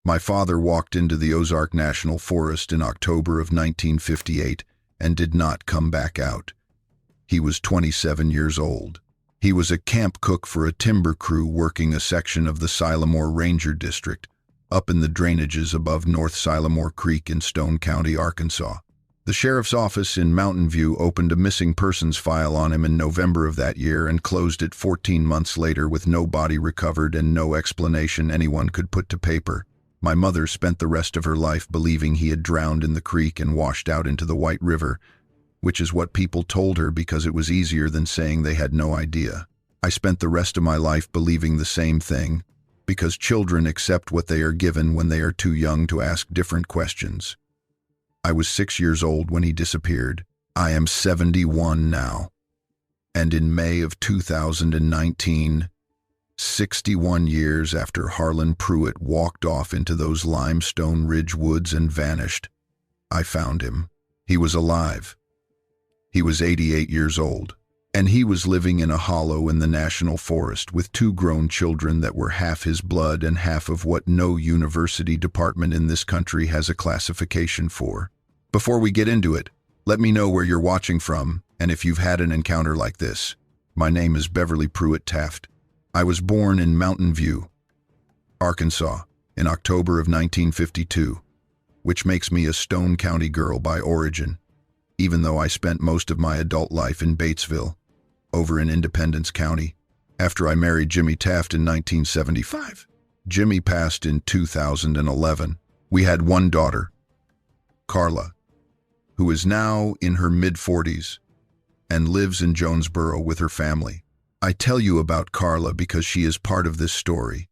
My father walked into the Ozark National Forest in October of 1958 and did not come back out. He was 27 years old. He was a camp cook for a timber crew working a section of the Sylamore Ranger District, up in the drainages above North Sylamore Creek in Stone County, Arkansas. The sheriff's office in Mountain View opened a missing persons file on him in November of that year and closed it 14 months later with no body recovered and no explanation anyone could put to paper. My mother spent the rest of her life believing he had drowned in the creek and washed out into the White River, which is what people told her because it was easier than saying they had no idea. I spent the rest of my life believing the same thing, because children accept what they are given when they are too young to ask different questions. I was 6 years old when he disappeared. I am 71 now. And in May of 2019, 61 years after Harlan Pruitt walked off into those limestone ridge woods and vanished, I found him. He was alive. He was 88 years old, and he was living in a hollow in the National Forest with 2 grown children that were half his blood and half of what no university department in this country has a classification for. Before we get into it, let me know where you're watching from and if you've had an encounter like this. My name is Beverly Pruitt Taft. I was born in Mountain View, Arkansas, in October of 1952, which makes me a Stone County girl by origin, even though I spent most of my adult life in Batesville, over in Independence County, after I married Jimmy Taft in 1975. Jimmy passed in 2011. We had 1 daughter, Carla, who is now in her mid-40s and lives in Jonesboro with her family. I tell you about Carla because she is part of this story,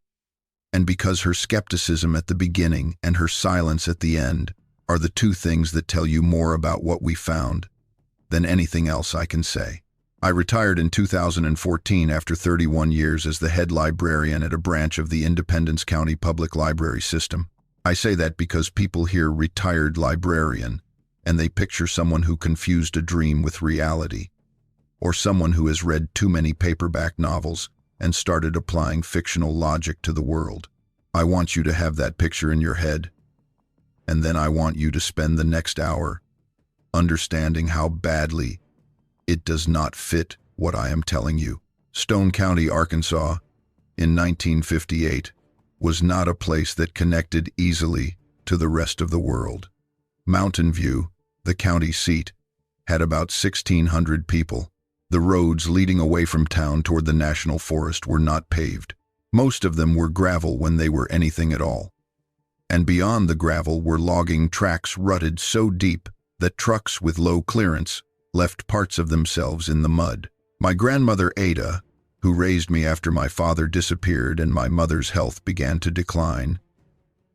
and because her skepticism at the beginning and her silence at the end are the 2 things that tell you more about what we found than anything else I can say. I retired in 2014 after 31 years as the head librarian at a branch of the Independence County Public Library System. I say that because people hear retired librarian and they picture someone who confused a dream with reality, or someone who has read too many paperback novels and started applying fictional logic to the world. I want you to have that picture in your head, and then I want you to spend the next hour understanding how badly it does not fit what I am telling you. Stone County, Arkansas, in 1958, was not a place that connected easily to the rest of the world. Mountain View, the county seat, had about 1,600 people. The roads leading away from town toward the National Forest were not paved. Most of them were gravel when they were anything at all. And beyond the gravel were logging tracks rutted so deep that trucks with low clearance left parts of themselves in the mud. My grandmother Ada, who raised me after my father disappeared and my mother's health began to decline,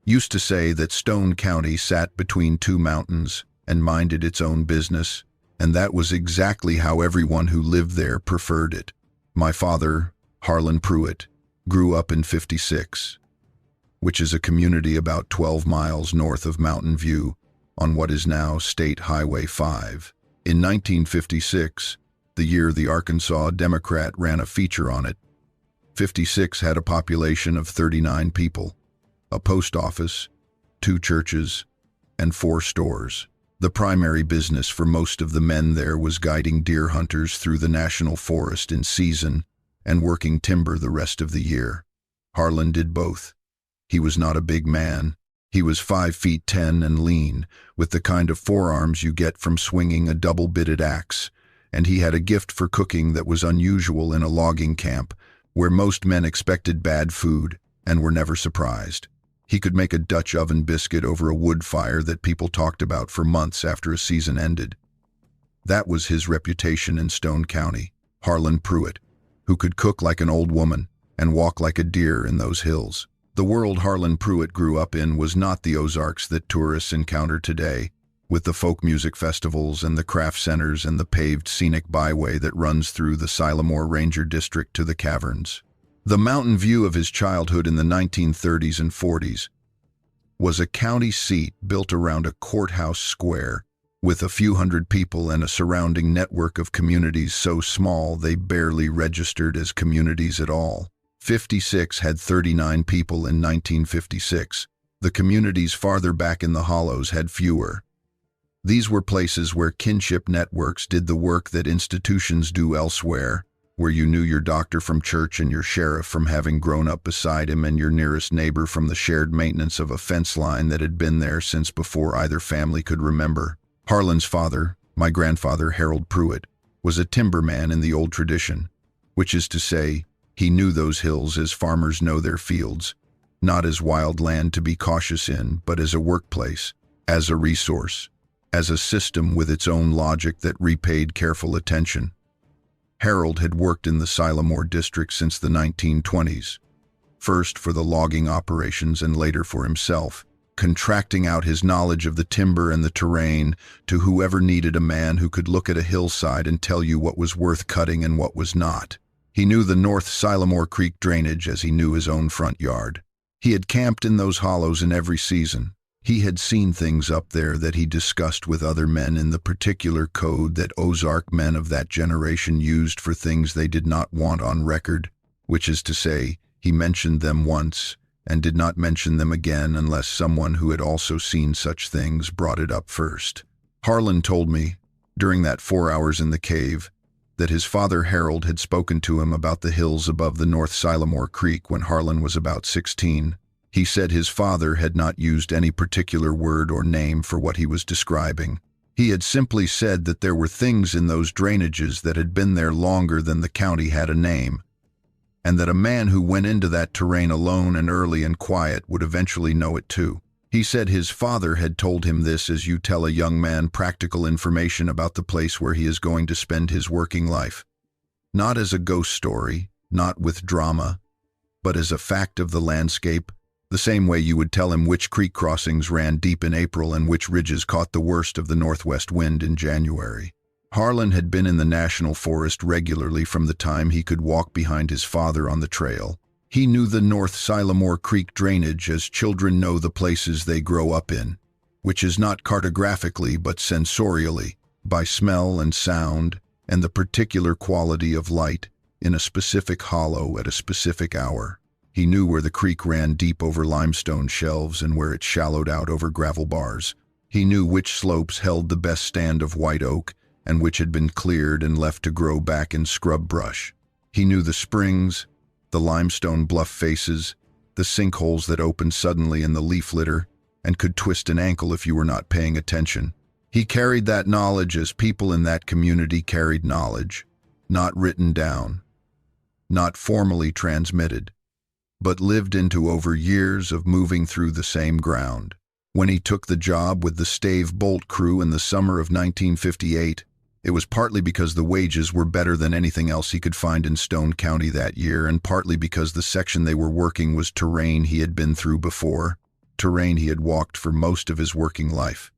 used to say that Stone County sat between 2 mountains and minded its own business, and that was exactly how everyone who lived there preferred it. My father, Harlan Pruitt, grew up in 56, which is a community about 12 miles north of Mountain View on what is now State Highway 5. In 1956, the year the Arkansas Democrat ran a feature on it, 56 had a population of 39 people, a post office, 2 churches, and 4 stores. The primary business for most of the men there was guiding deer hunters through the National Forest in season and working timber the rest of the year. Harlan did both. He was not a big man. He was 5'10" and lean, with the kind of forearms you get from swinging a double-bitted axe, and he had a gift for cooking that was unusual in a logging camp, where most men expected bad food and were never surprised. He could make a Dutch oven biscuit over a wood fire that people talked about for months after a season ended. That was his reputation in Stone County, Harlan Pruitt, who could cook like an old woman and walk like a deer in those hills. The world Harlan Pruitt grew up in was not the Ozarks that tourists encounter today, with the folk music festivals and the craft centers and the paved scenic byway that runs through the Sylamore Ranger District to the caverns. The mountain view of his childhood in the 1930s and 40s was a county seat built around a courthouse square with a few hundred people and a surrounding network of communities so small they barely registered as communities at all. 56 had 39 people in 1956, The communities farther back in the hollows had fewer. These were places where kinship networks did the work that institutions do elsewhere, where you knew your doctor from church and your sheriff from having grown up beside him and your nearest neighbor from the shared maintenance of a fence line that had been there since before either family could remember. Harlan's father, my grandfather Harold Pruitt, was a timberman in the old tradition, which is to say, he knew those hills as farmers know their fields, not as wild land to be cautious in, but as a workplace, as a resource, as a system with its own logic that repaid careful attention. Harold had worked in the Sylamore district since the 1920s, first for the logging operations and later for himself, contracting out his knowledge of the timber and the terrain to whoever needed a man who could look at a hillside and tell you what was worth cutting and what was not. He knew the North Sylamore Creek drainage as he knew his own front yard. He had camped in those hollows in every season. He had seen things up there that he discussed with other men in the particular code that Ozark men of that generation used for things they did not want on record, which is to say, he mentioned them once and did not mention them again unless someone who had also seen such things brought it up first. Harlan told me, during that 4 hours in the cave, that his father Harold had spoken to him about the hills above the North Sylamore Creek when Harlan was about 16. He said his father had not used any particular word or name for what he was describing. He had simply said that there were things in those drainages that had been there longer than the county had a name, and that a man who went into that terrain alone and early and quiet would eventually know it too. He said his father had told him this as you tell a young man practical information about the place where he is going to spend his working life. Not as a ghost story, not with drama, but as a fact of the landscape, the same way you would tell him which creek crossings ran deep in April and which ridges caught the worst of the northwest wind in January. Harlan had been in the National Forest regularly from the time he could walk behind his father on the trail. He knew the North Sylamore Creek drainage as children know the places they grow up in, which is not cartographically but sensorially, by smell and sound and the particular quality of light in a specific hollow at a specific hour. He knew where the creek ran deep over limestone shelves and where it shallowed out over gravel bars. He knew which slopes held the best stand of white oak and which had been cleared and left to grow back in scrub brush. He knew the springs, the limestone bluff faces, the sinkholes that opened suddenly in the leaf litter and could twist an ankle if you were not paying attention. He carried that knowledge as people in that community carried knowledge, not written down, not formally transmitted, but lived into over years of moving through the same ground. When he took the job with the Stave Bolt crew in the summer of 1958, it was partly because the wages were better than anything else he could find in Stone County that year, and partly because the section they were working was terrain he had been through before, terrain he had walked for most of his working life.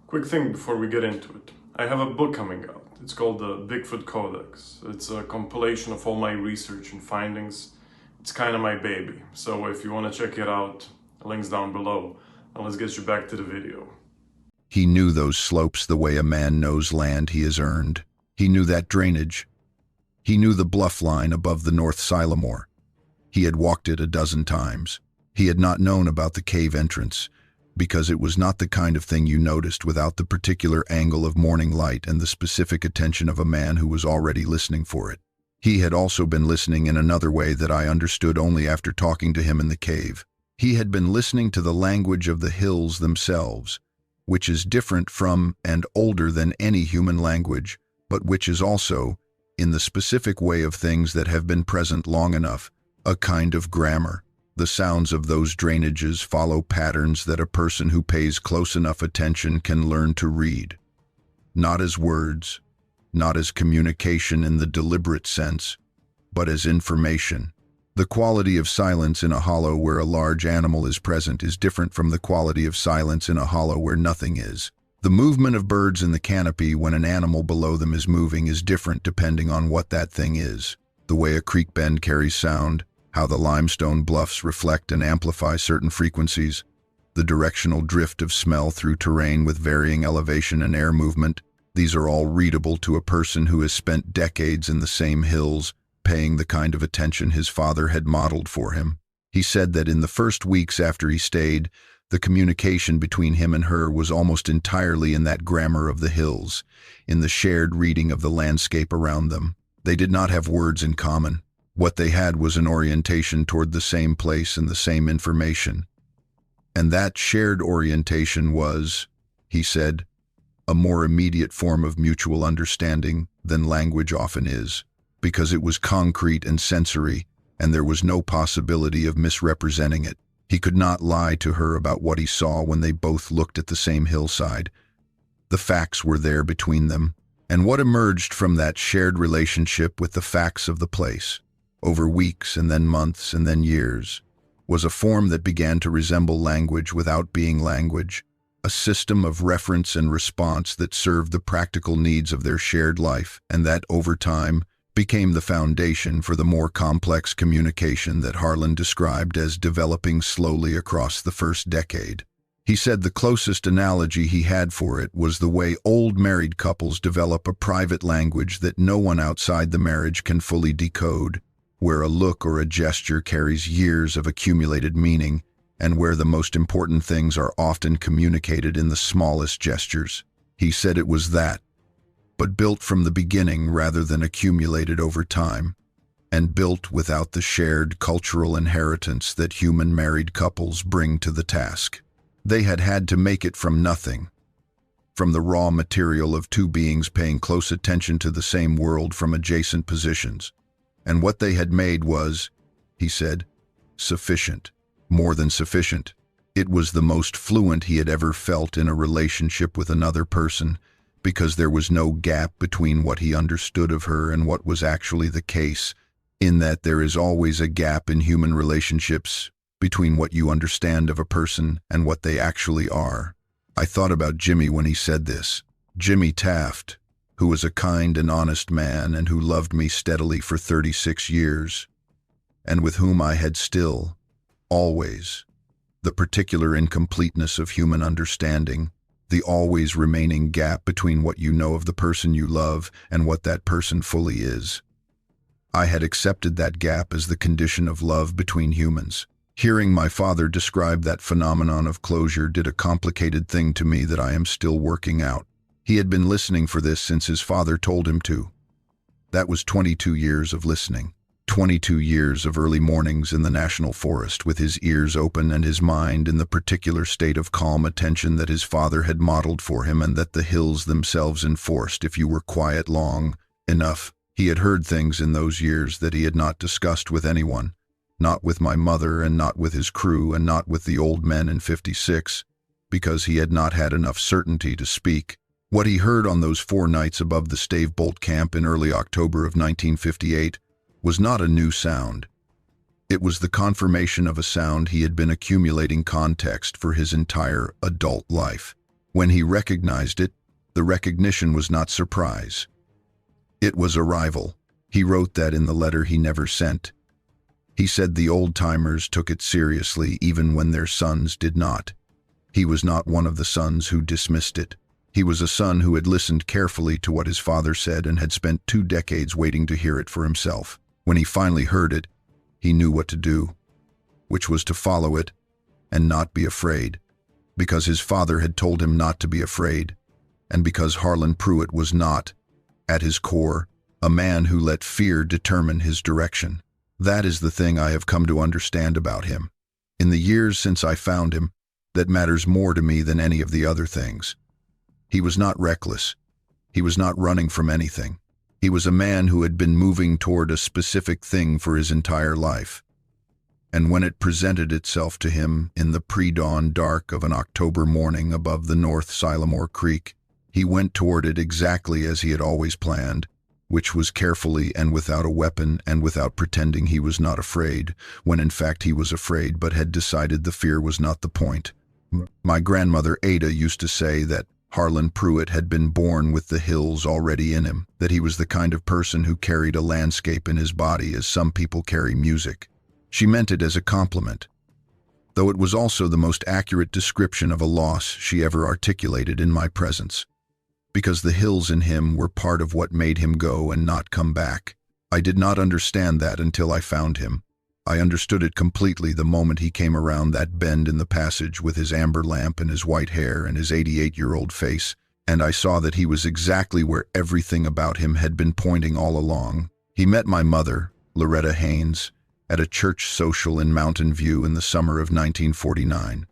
Quick thing before we get into it. I have a book coming out. It's called the Bigfoot Codex. It's a compilation of all my research and findings. It's kind of my baby. So if you want to check it out, links down below. And let's get you back to the video. He knew those slopes the way a man knows land he has earned. He knew that drainage. He knew the bluff line above the North Sylamore. He had walked it a dozen times. He had not known about the cave entrance, because it was not the kind of thing you noticed without the particular angle of morning light and the specific attention of a man who was already listening for it. He had also been listening in another way that I understood only after talking to him in the cave. He had been listening to the language of the hills themselves, which is different from and older than any human language, but which is also, in the specific way of things that have been present long enough, a kind of grammar. The sounds of those drainages follow patterns that a person who pays close enough attention can learn to read. Not as words, not as communication in the deliberate sense, but as information. The quality of silence in a hollow where a large animal is present is different from the quality of silence in a hollow where nothing is. The movement of birds in the canopy when an animal below them is moving is different depending on what that thing is. The way a creek bend carries sound, how the limestone bluffs reflect and amplify certain frequencies, the directional drift of smell through terrain with varying elevation and air movement, these are all readable to a person who has spent decades in the same hills, paying the kind of attention his father had modeled for him. He said that in the first weeks after he stayed, the communication between him and her was almost entirely in that grammar of the hills, in the shared reading of the landscape around them. They did not have words in common. What they had was an orientation toward the same place and the same information. And that shared orientation was, he said, a more immediate form of mutual understanding than language often is, because it was concrete and sensory, and there was no possibility of misrepresenting it. He could not lie to her about what he saw when they both looked at the same hillside. The facts were there between them, and what emerged from that shared relationship with the facts of the place, over weeks and then months and then years, was a form that began to resemble language without being language, a system of reference and response that served the practical needs of their shared life, and that, over time, became the foundation for the more complex communication that Harlan described as developing slowly across the first decade. He said the closest analogy he had for it was the way old married couples develop a private language that no one outside the marriage can fully decode, where a look or a gesture carries years of accumulated meaning, and where the most important things are often communicated in the smallest gestures. He said it was that, but built from the beginning rather than accumulated over time, and built without the shared cultural inheritance that human married couples bring to the task. They had had to make it from nothing, from the raw material of two beings paying close attention to the same world from adjacent positions. And what they had made was, he said, sufficient, more than sufficient. It was the most fluent he had ever felt in a relationship with another person, because there was no gap between what he understood of her and what was actually the case, in that there is always a gap in human relationships between what you understand of a person and what they actually are. I thought about Jimmy when he said this. Jimmy Taft, who was a kind and honest man and who loved me steadily for 36 years, and with whom I had still, always, the particular incompleteness of human understanding, the always remaining gap between what you know of the person you love and what that person fully is. I had accepted that gap as the condition of love between humans. Hearing my father describe that phenomenon of closure did a complicated thing to me that I am still working out. He had been listening for this since his father told him to. That was 22 years of listening. 22 years of early mornings in the National Forest with his ears open and his mind in the particular state of calm attention that his father had modeled for him and that the hills themselves enforced if you were quiet long enough. He had heard things in those years that he had not discussed with anyone, not with my mother and not with his crew and not with the old men in 56, because he had not had enough certainty to speak. What he heard on those 4 nights above the Stave Bolt camp in early October of 1958 was not a new sound. It was the confirmation of a sound he had been accumulating context for his entire adult life. When he recognized it, the recognition was not surprise. It was arrival. He wrote that in the letter he never sent. He said the old-timers took it seriously even when their sons did not. He was not one of the sons who dismissed it. He was a son who had listened carefully to what his father said and had spent 2 decades waiting to hear it for himself. When he finally heard it, he knew what to do, which was to follow it and not be afraid, because his father had told him not to be afraid, and because Harlan Pruitt was not, at his core, a man who let fear determine his direction. That is the thing I have come to understand about him. In the years since I found him, that matters more to me than any of the other things. He was not reckless. He was not running from anything. He was a man who had been moving toward a specific thing for his entire life. And when it presented itself to him in the pre-dawn dark of an October morning above the North Sylamore Creek, he went toward it exactly as he had always planned, which was carefully and without a weapon and without pretending he was not afraid, when in fact he was afraid but had decided the fear was not the point. My grandmother Ada used to say that Harlan Pruitt had been born with the hills already in him, that he was the kind of person who carried a landscape in his body as some people carry music. She meant it as a compliment, though it was also the most accurate description of a loss she ever articulated in my presence, because the hills in him were part of what made him go and not come back. I did not understand that until I found him. I understood it completely the moment he came around that bend in the passage with his amber lamp and his white hair and his 88-year-old face, and I saw that he was exactly where everything about him had been pointing all along. He met my mother, Loretta Haynes, at a church social in Mountain View in the summer of 1949.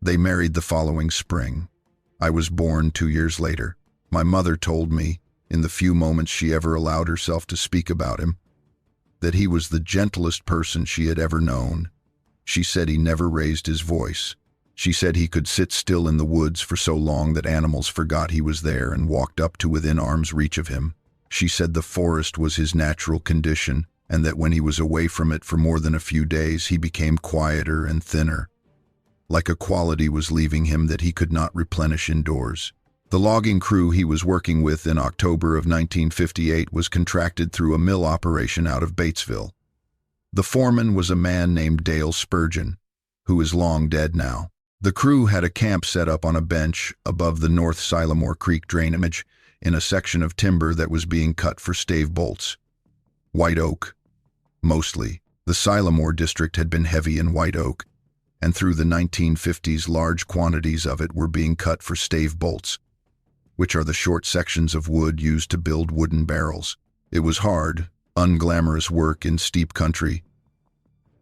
They married the following spring. I was born 2 years later. My mother told me, in the few moments she ever allowed herself to speak about him, that he was the gentlest person she had ever known. She said he never raised his voice. She said he could sit still in the woods for so long that animals forgot he was there and walked up to within arm's reach of him. She said the forest was his natural condition, and that when he was away from it for more than a few days, he became quieter and thinner, like a quality was leaving him that he could not replenish indoors. The logging crew he was working with in October of 1958 was contracted through a mill operation out of Batesville. The foreman was a man named Dale Spurgeon, who is long dead now. The crew had a camp set up on a bench above the North Sylamore Creek drainage in a section of timber that was being cut for stave bolts. White oak, mostly. The Sylamore district had been heavy in white oak, and through the 1950s large quantities of it were being cut for stave bolts, which are the short sections of wood used to build wooden barrels. It was hard, unglamorous work in steep country,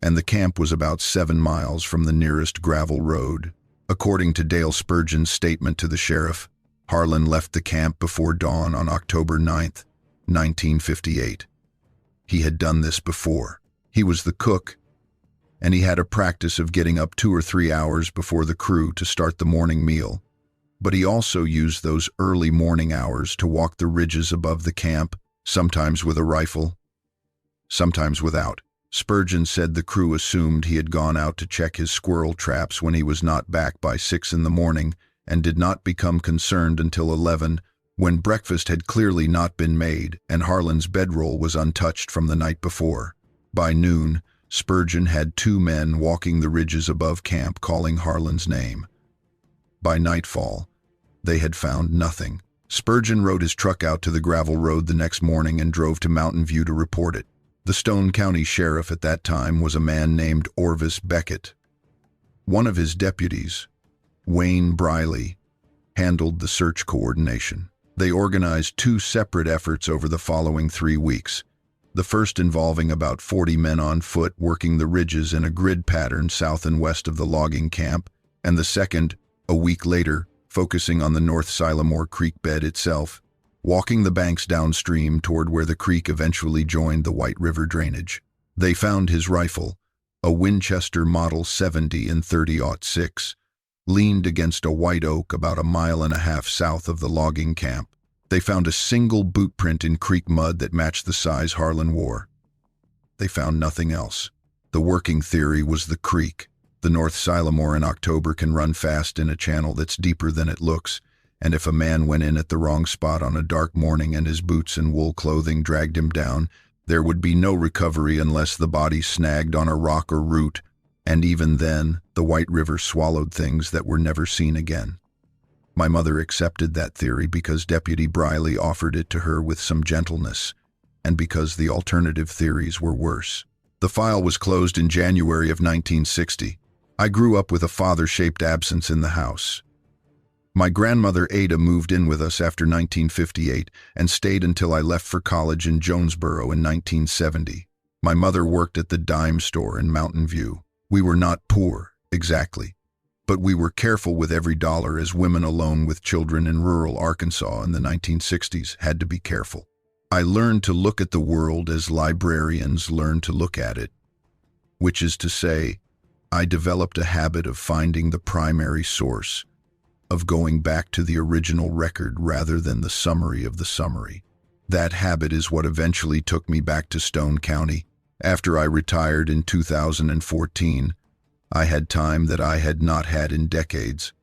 and the camp was about 7 miles from the nearest gravel road. According to Dale Spurgeon's statement to the sheriff, Harlan left the camp before dawn on October 9th, 1958. He had done this before. He was the cook, and he had a practice of getting up 2 or 3 hours before the crew to start the morning meal. But he also used those early morning hours to walk the ridges above the camp, sometimes with a rifle, sometimes without. Spurgeon said the crew assumed he had gone out to check his squirrel traps when he was not back by 6 in the morning and did not become concerned until 11, when breakfast had clearly not been made and Harlan's bedroll was untouched from the night before. By noon, Spurgeon had 2 men walking the ridges above camp calling Harlan's name. By nightfall, they had found nothing. Spurgeon rode his truck out to the gravel road the next morning and drove to Mountain View to report it. The Stone County sheriff at that time was a man named Orvis Beckett. One of his deputies, Wayne Briley, handled the search coordination. They organized 2 separate efforts over the following 3 weeks, the first involving about 40 men on foot working the ridges in a grid pattern south and west of the logging camp, and the second, a week later, focusing on the North Sylamore Creek bed itself, walking the banks downstream toward where the creek eventually joined the White River drainage. They found his rifle, a Winchester Model 70 in 30-06, leaned against a white oak about 1.5 miles south of the logging camp. They found a single boot print in creek mud that matched the size Harlan wore. They found nothing else. The working theory was the creek. The North Sylamore in October can run fast in a channel that's deeper than it looks, and if a man went in at the wrong spot on a dark morning and his boots and wool clothing dragged him down, there would be no recovery unless the body snagged on a rock or root, and even then, the White River swallowed things that were never seen again. My mother accepted that theory because Deputy Briley offered it to her with some gentleness, and because the alternative theories were worse. The file was closed in January of 1960. I grew up with a father-shaped absence in the house. My grandmother Ada moved in with us after 1958 and stayed until I left for college in Jonesboro in 1970. My mother worked at the dime store in Mountain View. We were not poor, exactly, but we were careful with every dollar as women alone with children in rural Arkansas in the 1960s had to be careful. I learned to look at the world as librarians learn to look at it, which is to say, I developed a habit of finding the primary source, of going back to the original record rather than the summary of the summary. That habit is what eventually took me back to Stone County. After I retired in 2014, I had time that I had not had in decades.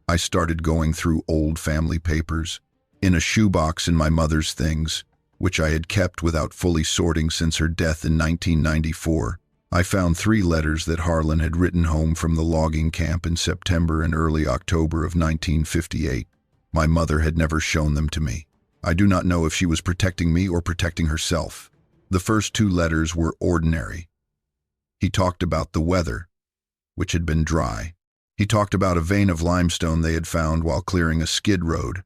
I started going through old family papers, in a shoebox in my mother's things, which I had kept without fully sorting since her death in 1994. I found 3 letters that Harlan had written home from the logging camp in September and early October of 1958. My mother had never shown them to me. I do not know if she was protecting me or protecting herself. The first 2 letters were ordinary. He talked about the weather, which had been dry. He talked about a vein of limestone they had found while clearing a skid road,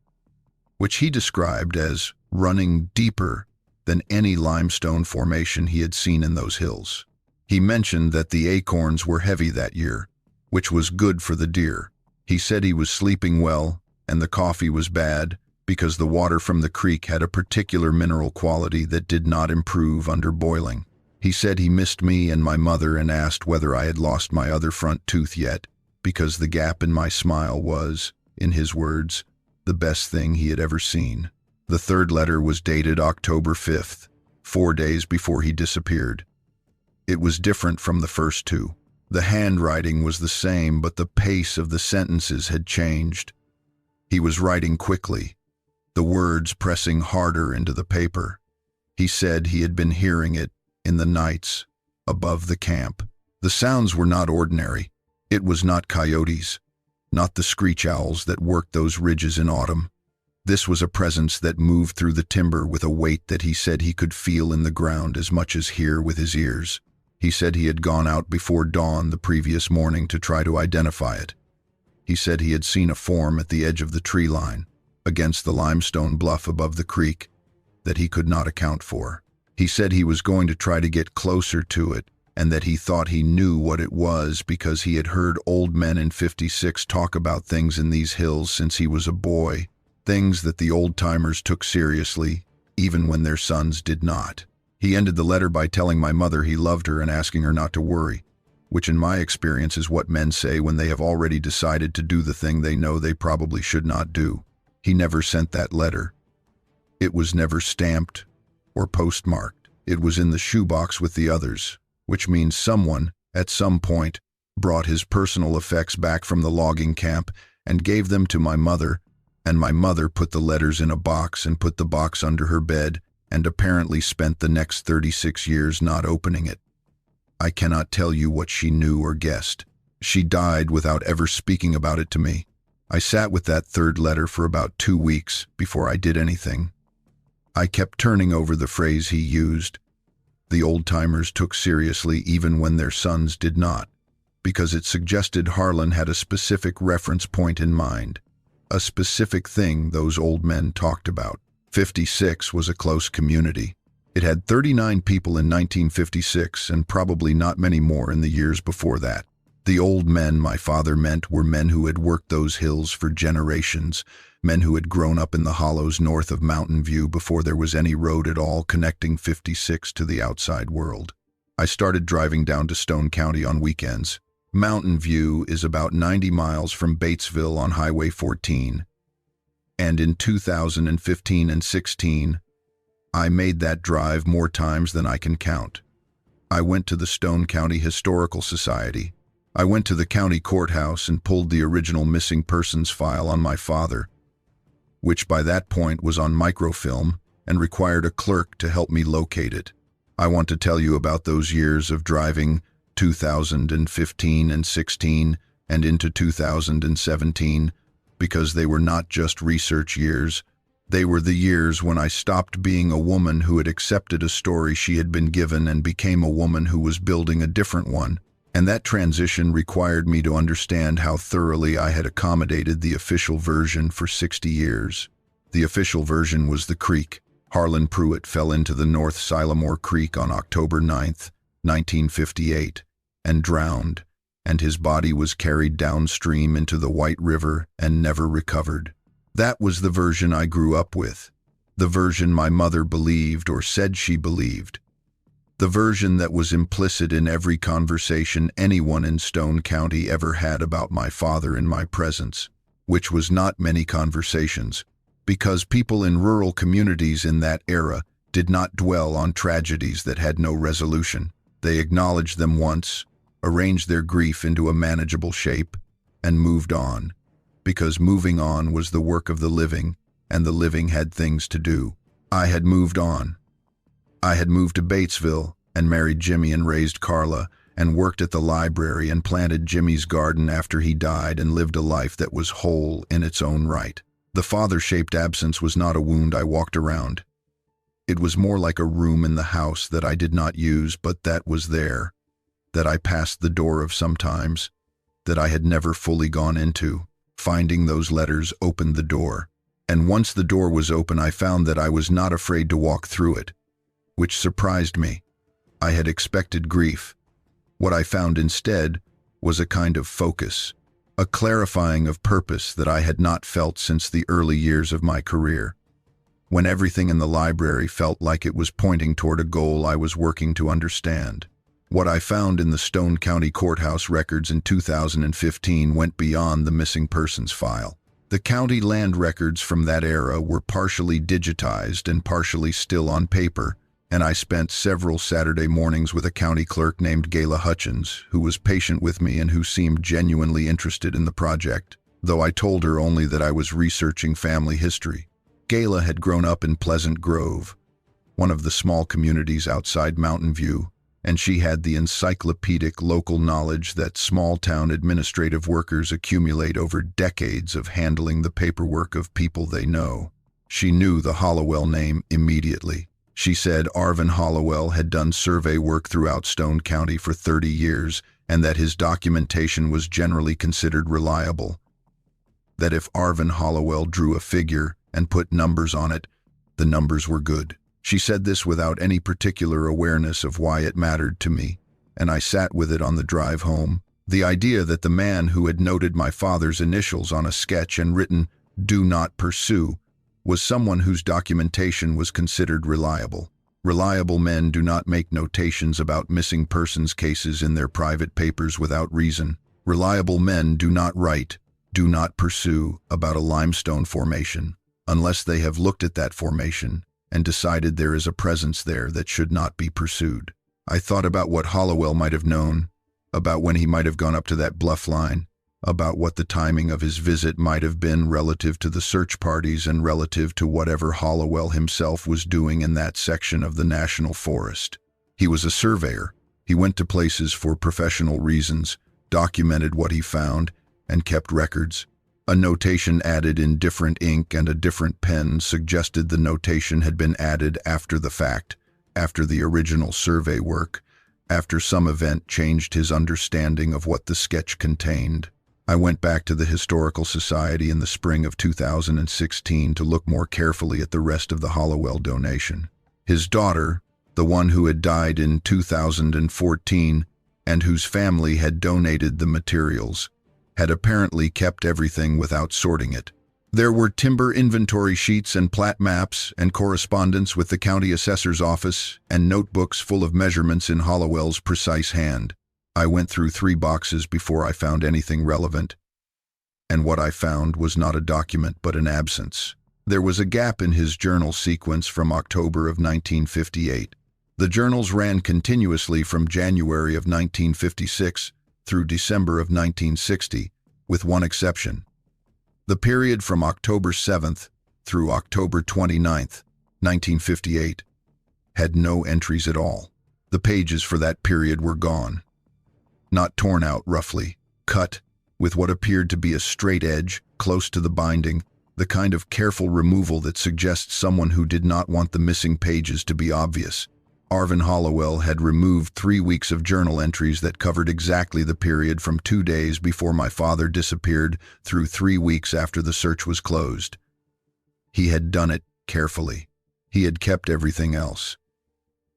which he described as running deeper than any limestone formation he had seen in those hills. He mentioned that the acorns were heavy that year, which was good for the deer. He said he was sleeping well, and the coffee was bad because the water from the creek had a particular mineral quality that did not improve under boiling. He said he missed me and my mother and asked whether I had lost my other front tooth yet, because the gap in my smile was, in his words, the best thing he had ever seen. The third letter was dated October 5th, 4 days before he disappeared. It was different from the first two. The handwriting was the same, but the pace of the sentences had changed. He was writing quickly, the words pressing harder into the paper. He said he had been hearing it in the nights above the camp. The sounds were not ordinary. It was not coyotes, not the screech owls that worked those ridges in autumn. This was a presence that moved through the timber with a weight that he said he could feel in the ground as much as hear with his ears. He said he had gone out before dawn the previous morning to try to identify it. He said he had seen a form at the edge of the tree line, against the limestone bluff above the creek, that he could not account for. He said he was going to try to get closer to it, and that he thought he knew what it was because he had heard old men in 56 talk about things in these hills since he was a boy, things that the old-timers took seriously, even when their sons did not. He ended the letter by telling my mother he loved her and asking her not to worry, which in my experience is what men say when they have already decided to do the thing they know they probably should not do. He never sent that letter. It was never stamped or postmarked. It was in the shoebox with the others, which means someone, at some point, brought his personal effects back from the logging camp and gave them to my mother, and my mother put the letters in a box and put the box under her bed and apparently spent the next 36 years not opening it. I cannot tell you what she knew or guessed. She died without ever speaking about it to me. I sat with that third letter for about 2 weeks before I did anything. I kept turning over the phrase he used. The old-timers took seriously even when their sons did not, because it suggested Harlan had a specific reference point in mind, a specific thing those old men talked about. 56 was a close community. It had 39 people in 1956 and probably not many more in the years before that. The old men my father meant were men who had worked those hills for generations, men who had grown up in the hollows north of Mountain View before there was any road at all connecting 56 to the outside world. I started driving down to Stone County on weekends. Mountain View is about 90 miles from Batesville on Highway 14. And in 2015 and 16, I made that drive more times than I can count. I went to the Stone County Historical Society. I went to the county courthouse and pulled the original missing persons file on my father, which by that point was on microfilm and required a clerk to help me locate it. I want to tell you about those years of driving, 2015 and 16 and into 2017, because they were not just research years. They were the years when I stopped being a woman who had accepted a story she had been given and became a woman who was building a different one. And that transition required me to understand how thoroughly I had accommodated the official version for 60 years. The official version was the creek. Harlan Pruitt fell into the North Sylamore Creek on October 9th, 1958, and drowned, and his body was carried downstream into the White River and never recovered. That was the version I grew up with, the version my mother believed or said she believed. The version that was implicit in every conversation anyone in Stone County ever had about my father in my presence, which was not many conversations, because people in rural communities in that era did not dwell on tragedies that had no resolution. They acknowledged them once, arranged their grief into a manageable shape, and moved on, because moving on was the work of the living, and the living had things to do. I had moved on. I had moved to Batesville and married Jimmy and raised Carla and worked at the library and planted Jimmy's garden after he died and lived a life that was whole in its own right. The father-shaped absence was not a wound I walked around. It was more like a room in the house that I did not use but that was there. that I passed the door of sometimes, that I had never fully gone into. Finding those letters opened the door, and once the door was open I found that I was not afraid to walk through it, which surprised me. I had expected grief. What I found instead was a kind of focus, a clarifying of purpose that I had not felt since the early years of my career, when everything in the library felt like it was pointing toward a goal I was working to understand. What I found in the Stone County Courthouse records in 2015 went beyond the missing persons file. The county land records from that era were partially digitized and partially still on paper, and I spent several Saturday mornings with a county clerk named Gayla Hutchins, who was patient with me and who seemed genuinely interested in the project, though I told her only that I was researching family history. Gayla had grown up in Pleasant Grove, one of the small communities outside Mountain View, and she had the encyclopedic local knowledge that small-town administrative workers accumulate over decades of handling the paperwork of people they know. She knew the Hollowell name immediately. She said Arvin Hollowell had done survey work throughout Stone County for 30 years and that his documentation was generally considered reliable. That if Arvin Hollowell drew a figure and put numbers on it, the numbers were good. She said this without any particular awareness of why it mattered to me, and I sat with it on the drive home. The idea that the man who had noted my father's initials on a sketch and written, "Do not pursue," was someone whose documentation was considered reliable. Reliable men do not make notations about missing persons cases in their private papers without reason. Reliable men do not write, "Do not pursue," about a limestone formation, unless they have looked at that formation and decided there is a presence there that should not be pursued. I thought about what Hollowell might have known, about when he might have gone up to that bluff line, about what the timing of his visit might have been relative to the search parties and relative to whatever Hollowell himself was doing in that section of the National Forest. He was a surveyor. He went to places for professional reasons, documented what he found, and kept records. A notation added in different ink and a different pen suggested the notation had been added after the fact, after the original survey work, after some event changed his understanding of what the sketch contained. I went back to the Historical Society in the spring of 2016 to look more carefully at the rest of the Hollowell donation. His daughter, the one who had died in 2014 and whose family had donated the materials, had apparently kept everything without sorting it. There were timber inventory sheets and plat maps and correspondence with the county assessor's office and notebooks full of measurements in Hollowell's precise hand. I went through 3 boxes before I found anything relevant, and what I found was not a document but an absence. There was a gap in his journal sequence from October of 1958. The journals ran continuously from January of 1956 through December of 1960, with one exception. The period from October 7th through October 29th, 1958, had no entries at all. The pages for that period were gone. Not torn out roughly, cut, with what appeared to be a straight edge, close to the binding, the kind of careful removal that suggests someone who did not want the missing pages to be obvious. Arvin Hollowell had removed 3 weeks of journal entries that covered exactly the period from 2 days before my father disappeared through 3 weeks after the search was closed. He had done it carefully. He had kept everything else.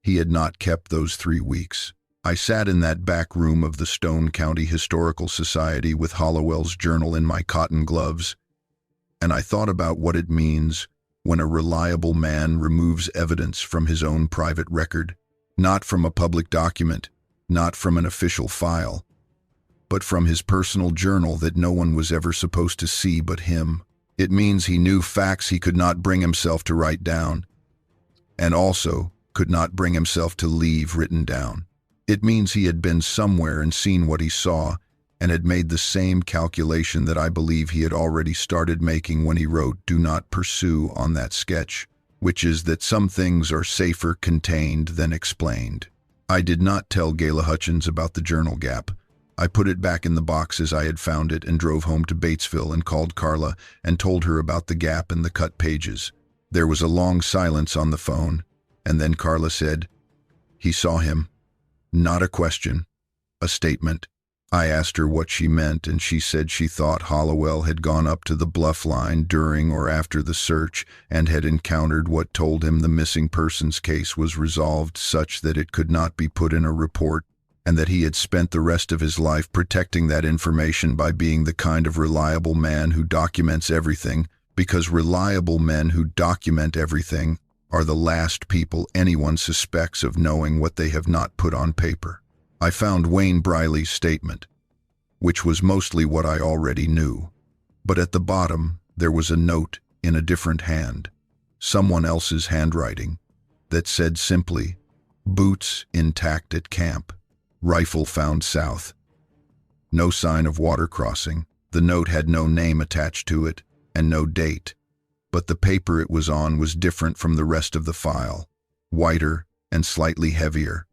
He had not kept those 3 weeks. I sat in that back room of the Stone County Historical Society with Hollowell's journal in my cotton gloves, and I thought about what it means when a reliable man removes evidence from his own private record, not from a public document, not from an official file, but from his personal journal that no one was ever supposed to see but him. It means he knew facts he could not bring himself to write down, and also could not bring himself to leave written down. It means he had been somewhere and seen what he saw, and had made the same calculation that I believe he had already started making when he wrote "Do not pursue" on that sketch, which is that some things are safer contained than explained. I did not tell Gayla Hutchins about the journal gap. I put it back in the box as I had found it and drove home to Batesville and called Carla and told her about the gap and the cut pages. There was a long silence on the phone, and then Carla said, "He saw him." Not a question, a statement. I asked her what she meant, and she said she thought Hollowell had gone up to the bluff line during or after the search and had encountered what told him the missing persons case was resolved such that it could not be put in a report, and that he had spent the rest of his life protecting that information by being the kind of reliable man who documents everything, because reliable men who document everything are the last people anyone suspects of knowing what they have not put on paper. I found Wayne Briley's statement, which was mostly what I already knew, but at the bottom there was a note in a different hand, someone else's handwriting, that said simply, "Boots intact at camp. Rifle found south." No sign of water crossing. The note had no name attached to it and no date, but the paper it was on was different from the rest of the file, whiter and slightly heavier,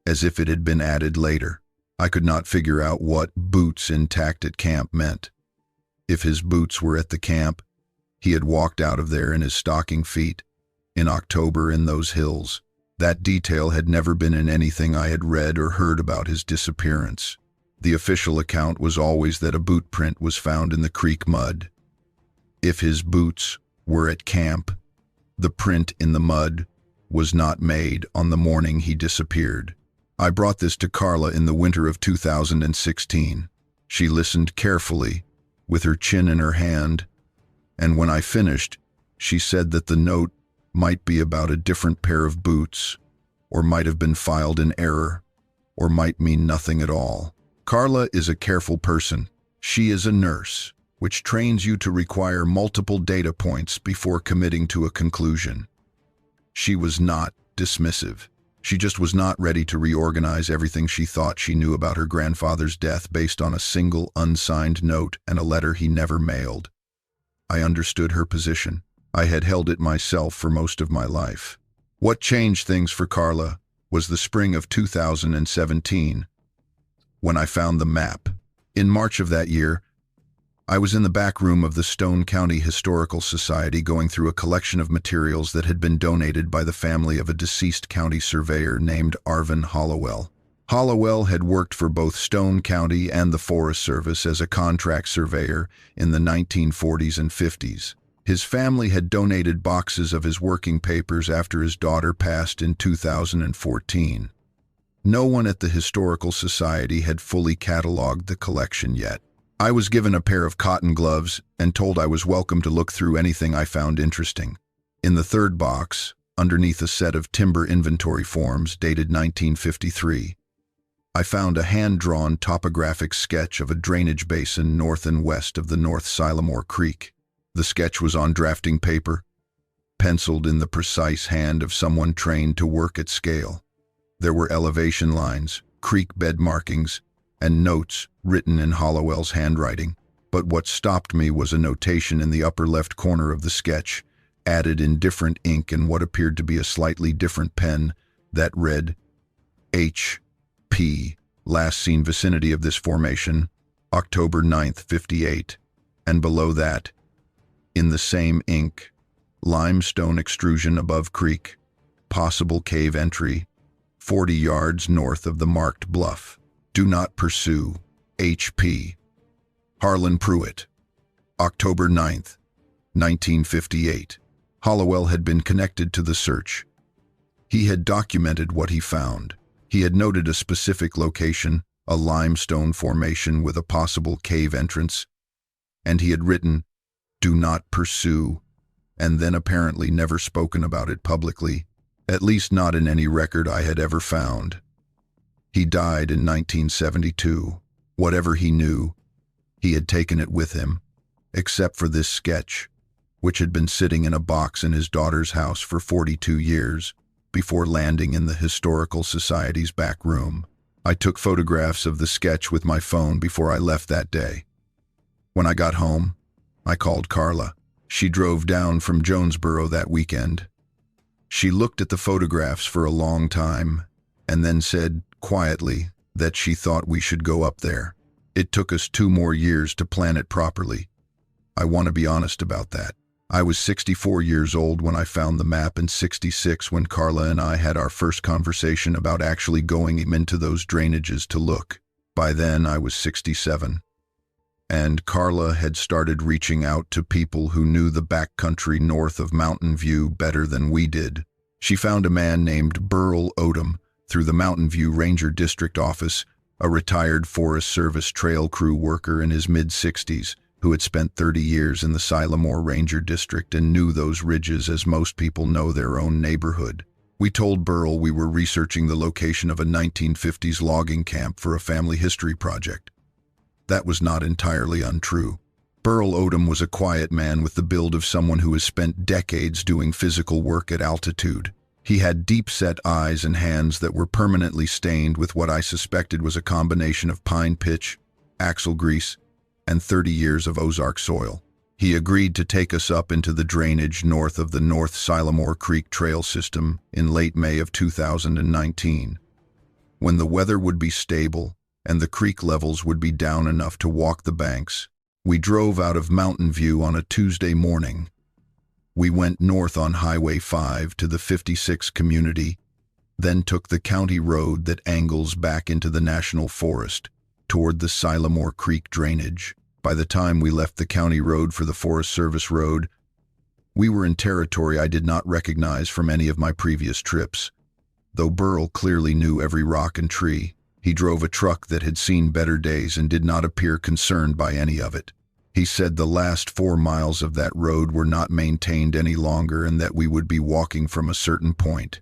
as if it had been added later. I could not figure out what "boots intact at camp" meant. If his boots were at the camp, he had walked out of there in his stocking feet, in October in those hills. That detail had never been in anything I had read or heard about his disappearance. The official account was always that a boot print was found in the creek mud. If his boots were at camp, the print in the mud was not made on the morning he disappeared. I brought this to Carla in the winter of 2016. She listened carefully, with her chin in her hand, and when I finished, she said that the note might be about a different pair of boots, or might have been filed in error, or might mean nothing at all. Carla is a careful person. She is a nurse, which trains you to require multiple data points before committing to a conclusion. She was not dismissive. She just was not ready to reorganize everything she thought she knew about her grandfather's death based on a single unsigned note and a letter he never mailed. I understood her position. I had held it myself for most of my life. What changed things for Carla was the spring of 2017, when I found the map. In March of that year, I was in the back room of the Stone County Historical Society going through a collection of materials that had been donated by the family of a deceased county surveyor named Arvin Hollowell. Hollowell had worked for both Stone County and the Forest Service as a contract surveyor in the 1940s and 50s. His family had donated boxes of his working papers after his daughter passed in 2014. No one at the Historical Society had fully cataloged the collection yet. I was given a pair of cotton gloves and told I was welcome to look through anything I found interesting. In the third box, underneath a set of timber inventory forms dated 1953, I found a hand-drawn topographic sketch of a drainage basin north and west of the North Sylamore Creek. The sketch was on drafting paper, penciled in the precise hand of someone trained to work at scale. There were elevation lines, creek bed markings, and notes written in Hollowell's handwriting, but what stopped me was a notation in the upper left corner of the sketch, added in different ink and what appeared to be a slightly different pen, that read, H.P., last seen vicinity of this formation, October 9th, 58, and below that, in the same ink, limestone extrusion above creek, possible cave entry, 40 yards north of the marked bluff. Do not pursue. H.P. Harlan Pruitt. October 9th, 1958. Hollowell had been connected to the search. He had documented what he found. He had noted a specific location, a limestone formation with a possible cave entrance, and he had written, "Do not pursue," and then apparently never spoken about it publicly, at least not in any record I had ever found. He died in 1972. Whatever he knew, he had taken it with him, except for this sketch, which had been sitting in a box in his daughter's house for 42 years, before landing in the Historical Society's back room. I took photographs of the sketch with my phone before I left that day. When I got home, I called Carla. She drove down from Jonesboro that weekend. She looked at the photographs for a long time, and then said, quietly, that she thought we should go up there. It took us 2 more years to plan it properly. I want to be honest about that. I was 64 years old when I found the map and 66 when Carla and I had our first conversation about actually going into those drainages to look. By then, I was 67. And Carla had started reaching out to people who knew the backcountry north of Mountain View better than we did. She found a man named Burl Odom through the Mountain View Ranger District office, a retired Forest Service trail crew worker in his mid-60s who had spent 30 years in the Sylamore Ranger District and knew those ridges as most people know their own neighborhood. We told Burl we were researching the location of a 1950s logging camp for a family history project. That was not entirely untrue. Burl Odom was a quiet man with the build of someone who has spent decades doing physical work at altitude. He had deep-set eyes and hands that were permanently stained with what I suspected was a combination of pine pitch, axle grease, and 30 years of Ozark soil. He agreed to take us up into the drainage north of the North Sylamore Creek trail system in late May of 2019, when the weather would be stable and the creek levels would be down enough to walk the banks. We drove out of Mountain View on a Tuesday morning. We went north on Highway 5 to the 56 community, then took the county road that angles back into the National Forest toward the Sylamore Creek drainage. By the time we left the county road for the Forest Service road, we were in territory I did not recognize from any of my previous trips. Though Burl clearly knew every rock and tree, he drove a truck that had seen better days and did not appear concerned by any of it. He said the last 4 miles of that road were not maintained any longer and that we would be walking from a certain point.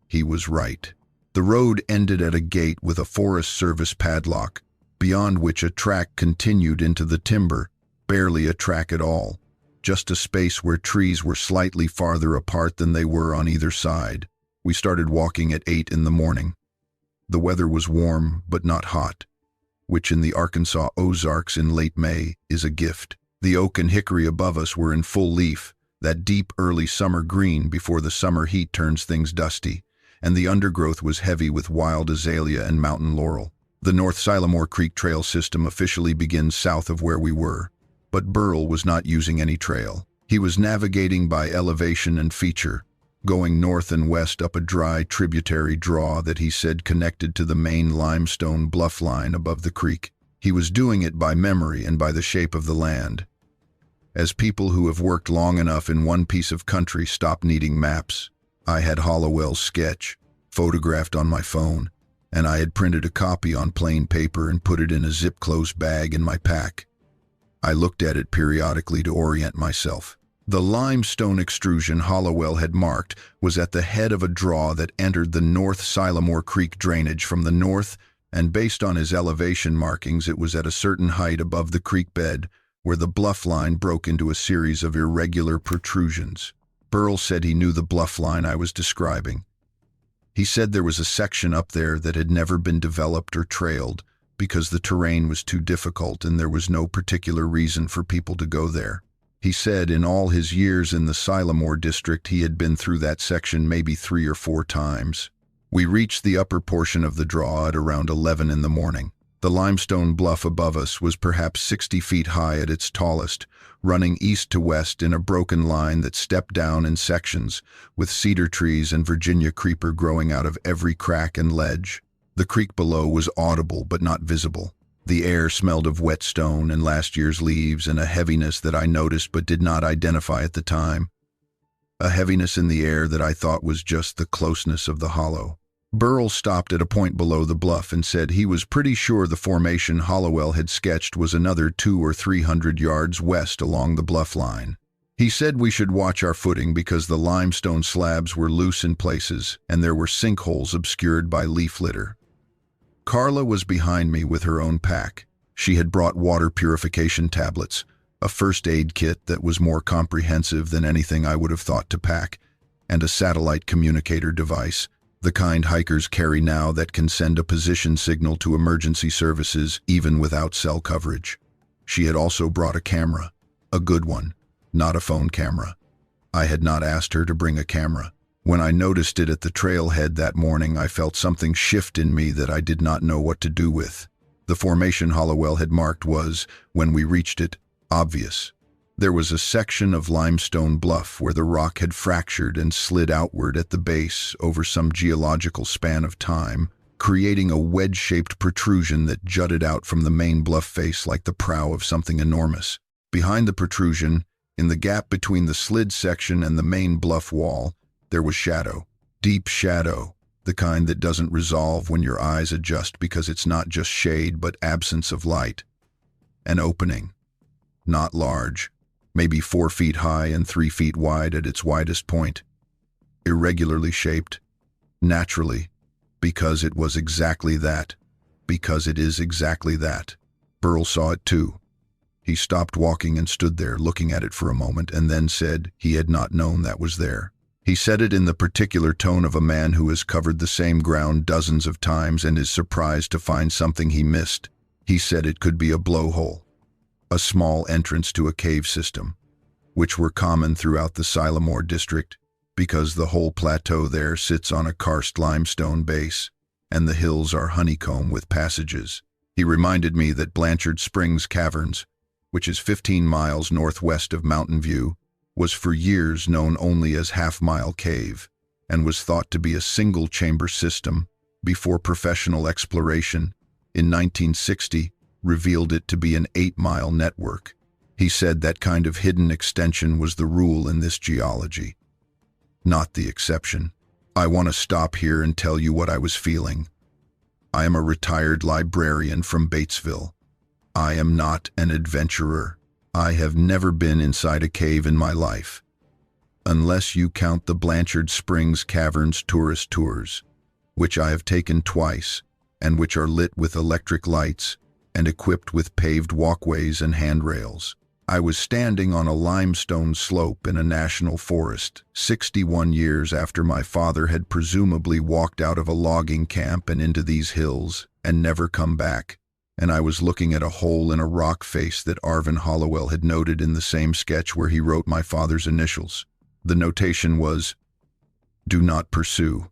He was right. The road ended at a gate with a Forest Service padlock, beyond which a track continued into the timber, barely a track at all, just a space where trees were slightly farther apart than they were on either side. We started walking at 8 in the morning. The weather was warm but not hot, which in the Arkansas Ozarks in late May is a gift. The oak and hickory above us were in full leaf, that deep early summer green before the summer heat turns things dusty, and the undergrowth was heavy with wild azalea and mountain laurel. The North Sylamore Creek trail system officially begins south of where we were, but Burl was not using any trail. He was navigating by elevation and feature, going north and west up a dry tributary draw that he said connected to the main limestone bluff line above the creek. He was doing it by memory and by the shape of the land. As people who have worked long enough in one piece of country stop needing maps, I had Hollowell's sketch, photographed on my phone, and I had printed a copy on plain paper and put it in a zip-closed bag in my pack. I looked at it periodically to orient myself. The limestone extrusion Hollowell had marked was at the head of a draw that entered the North Sylamore Creek drainage from the north, and based on his elevation markings it was at a certain height above the creek bed, where the bluff line broke into a series of irregular protrusions. Burl said he knew the bluff line I was describing. He said there was a section up there that had never been developed or trailed because the terrain was too difficult and there was no particular reason for people to go there. He said in all his years in the Sylamore district he had been through that section maybe 3 or 4 times. We reached the upper portion of the draw at around 11 in the morning. The limestone bluff above us was perhaps 60 feet high at its tallest, running east to west in a broken line that stepped down in sections, with cedar trees and Virginia creeper growing out of every crack and ledge. The creek below was audible but not visible. The air smelled of wet stone and last year's leaves and a heaviness that I noticed but did not identify at the time. A heaviness in the air that I thought was just the closeness of the hollow. Burl stopped at a point below the bluff and said he was pretty sure the formation Hollowell had sketched was another 200 or 300 yards west along the bluff line. He said we should watch our footing because the limestone slabs were loose in places and there were sinkholes obscured by leaf litter. Carla was behind me with her own pack. She had brought water purification tablets, a first aid kit that was more comprehensive than anything I would have thought to pack, and a satellite communicator device, the kind hikers carry now that can send a position signal to emergency services even without cell coverage. She had also brought a camera, a good one, not a phone camera. I had not asked her to bring a camera. When I noticed it at the trailhead that morning, I felt something shift in me that I did not know what to do with. The formation Hollowell had marked was, when we reached it, obvious. There was a section of limestone bluff where the rock had fractured and slid outward at the base over some geological span of time, creating a wedge-shaped protrusion that jutted out from the main bluff face like the prow of something enormous. Behind the protrusion, in the gap between the slid section and the main bluff wall, there was shadow. Deep shadow, the kind that doesn't resolve when your eyes adjust because it's not just shade but absence of light. An opening. Not large, maybe 4 feet high and 3 feet wide at its widest point. Irregularly shaped. Naturally. Because it was exactly that. Because it is exactly that. Burl saw it too. He stopped walking and stood there, looking at it for a moment, and then said he had not known that was there. He said it in the particular tone of a man who has covered the same ground dozens of times and is surprised to find something he missed. He said it could be a blowhole, a small entrance to a cave system, which were common throughout the Sylamore district, because the whole plateau there sits on a karst limestone base, and the hills are honeycomb with passages. He reminded me that Blanchard Springs Caverns, which is 15 miles northwest of Mountain View, was for years known only as Half-Mile Cave, and was thought to be a single-chamber system before professional exploration, in 1960, revealed it to be an 8-mile network. He said that kind of hidden extension was the rule in this geology, not the exception. I want to stop here and tell you what I was feeling. I am a retired librarian from Batesville. I am not an adventurer. I have never been inside a cave in my life, unless you count the Blanchard Springs Caverns tourist tours, which I have taken twice, and which are lit with electric lights and equipped with paved walkways and handrails. I was standing on a limestone slope in a national forest, 61 years after my father had presumably walked out of a logging camp and into these hills and never come back. And I was looking at a hole in a rock face that Arvin Hollowell had noted in the same sketch where he wrote my father's initials. The notation was, "Do not pursue."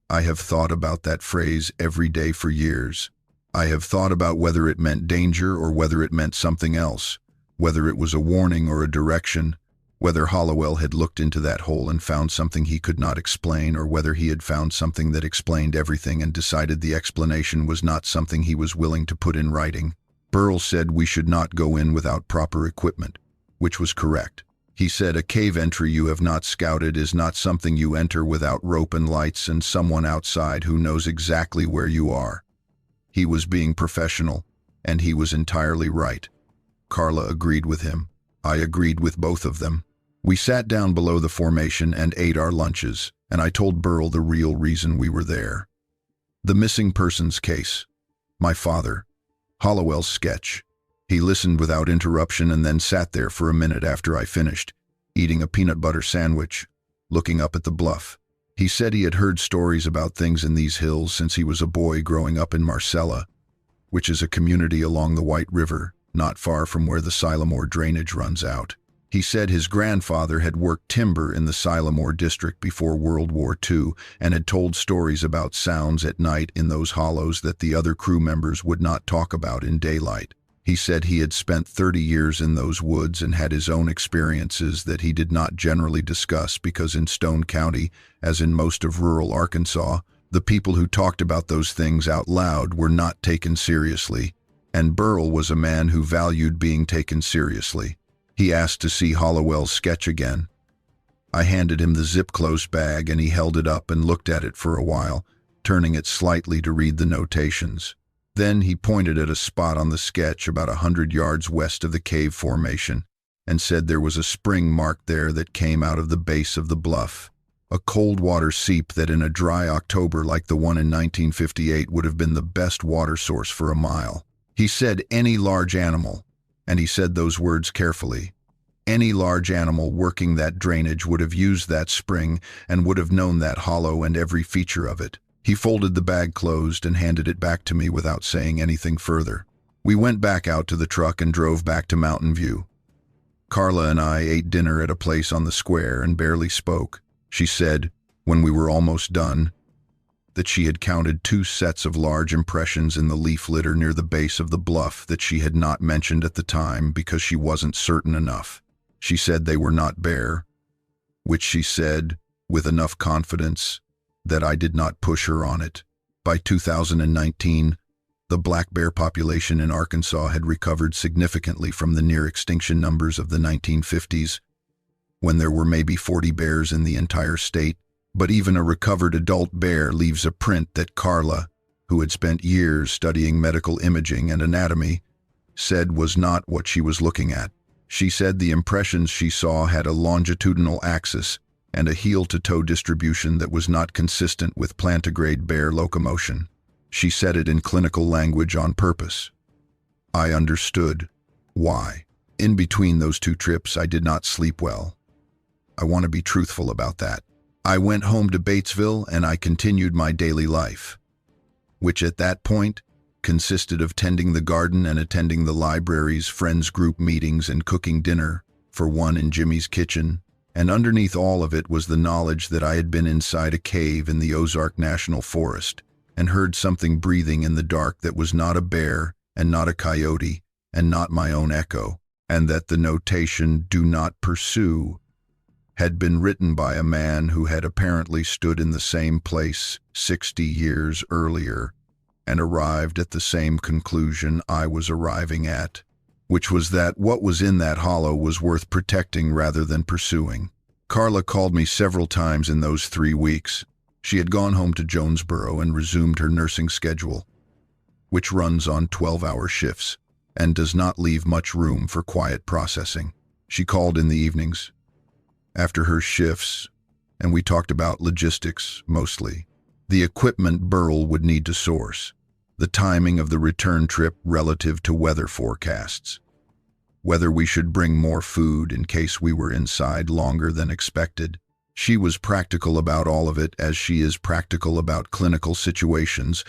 I have thought about that phrase every day for years. I have thought about whether it meant danger or whether it meant something else, whether it was a warning or a direction, whether Hollowell had looked into that hole and found something he could not explain, or whether he had found something that explained everything and decided the explanation was not something he was willing to put in writing. Burl said we should not go in without proper equipment, which was correct. He said a cave entry you have not scouted is not something you enter without rope and lights and someone outside who knows exactly where you are. He was being professional, and he was entirely right. Carla agreed with him. I agreed with both of them. We sat down below the formation and ate our lunches, and I told Burl the real reason we were there. The missing persons case. My father. Hollowell's sketch. He listened without interruption and then sat there for a minute after I finished, eating a peanut butter sandwich, looking up at the bluff. He said he had heard stories about things in these hills since he was a boy growing up in Marcella, which is a community along the White River, not far from where the Sylamore drainage runs out. He said his grandfather had worked timber in the Sylamore district before World War II and had told stories about sounds at night in those hollows that the other crew members would not talk about in daylight. He said he had spent 30 years in those woods and had his own experiences that he did not generally discuss because in Stone County, as in most of rural Arkansas, the people who talked about those things out loud were not taken seriously, and Burl was a man who valued being taken seriously. He asked to see Hollowell's sketch again. I handed him the zip-close bag and he held it up and looked at it for a while, turning it slightly to read the notations. Then he pointed at a spot on the sketch about 100 yards west of the cave formation and said there was a spring marked there that came out of the base of the bluff. A cold water seep that in a dry October like the one in 1958 would have been the best water source for a mile. He said any large animal, and he said those words carefully, any large animal working that drainage would have used that spring and would have known that hollow and every feature of it. He folded the bag closed and handed it back to me without saying anything further. We went back out to the truck and drove back to Mountain View. Carla and I ate dinner at a place on the square and barely spoke. She said, when we were almost done, that she had counted 2 sets of large impressions in the leaf litter near the base of the bluff that she had not mentioned at the time because she wasn't certain enough. She said they were not bear, which she said, with enough confidence, that I did not push her on it. By 2019, the black bear population in Arkansas had recovered significantly from the near-extinction numbers of the 1950s, when there were maybe 40 bears in the entire state. But even a recovered adult bear leaves a print that Carla, who had spent years studying medical imaging and anatomy, said was not what she was looking at. She said the impressions she saw had a longitudinal axis and a heel-to-toe distribution that was not consistent with plantigrade bear locomotion. She said it in clinical language on purpose. I understood why. In between those two trips, I did not sleep well. I want to be truthful about that. I went home to Batesville and I continued my daily life, which at that point consisted of tending the garden and attending the library's friends group meetings and cooking dinner for one in Jimmy's kitchen. And underneath all of it was the knowledge that I had been inside a cave in the Ozark National Forest and heard something breathing in the dark that was not a bear and not a coyote and not my own echo, and that the notation "do not pursue" had been written by a man who had apparently stood in the same place 60 years earlier and arrived at the same conclusion I was arriving at, which was that what was in that hollow was worth protecting rather than pursuing. Carla called me several times in those 3 weeks. She had gone home to Jonesboro and resumed her nursing schedule, which runs on 12-hour shifts and does not leave much room for quiet processing. She called in the evenings, after her shifts, and we talked about logistics, mostly. The equipment Burl would need to source, the timing of the return trip relative to weather forecasts, whether we should bring more food in case we were inside longer than expected. She was practical about all of it, as she is practical about clinical situations,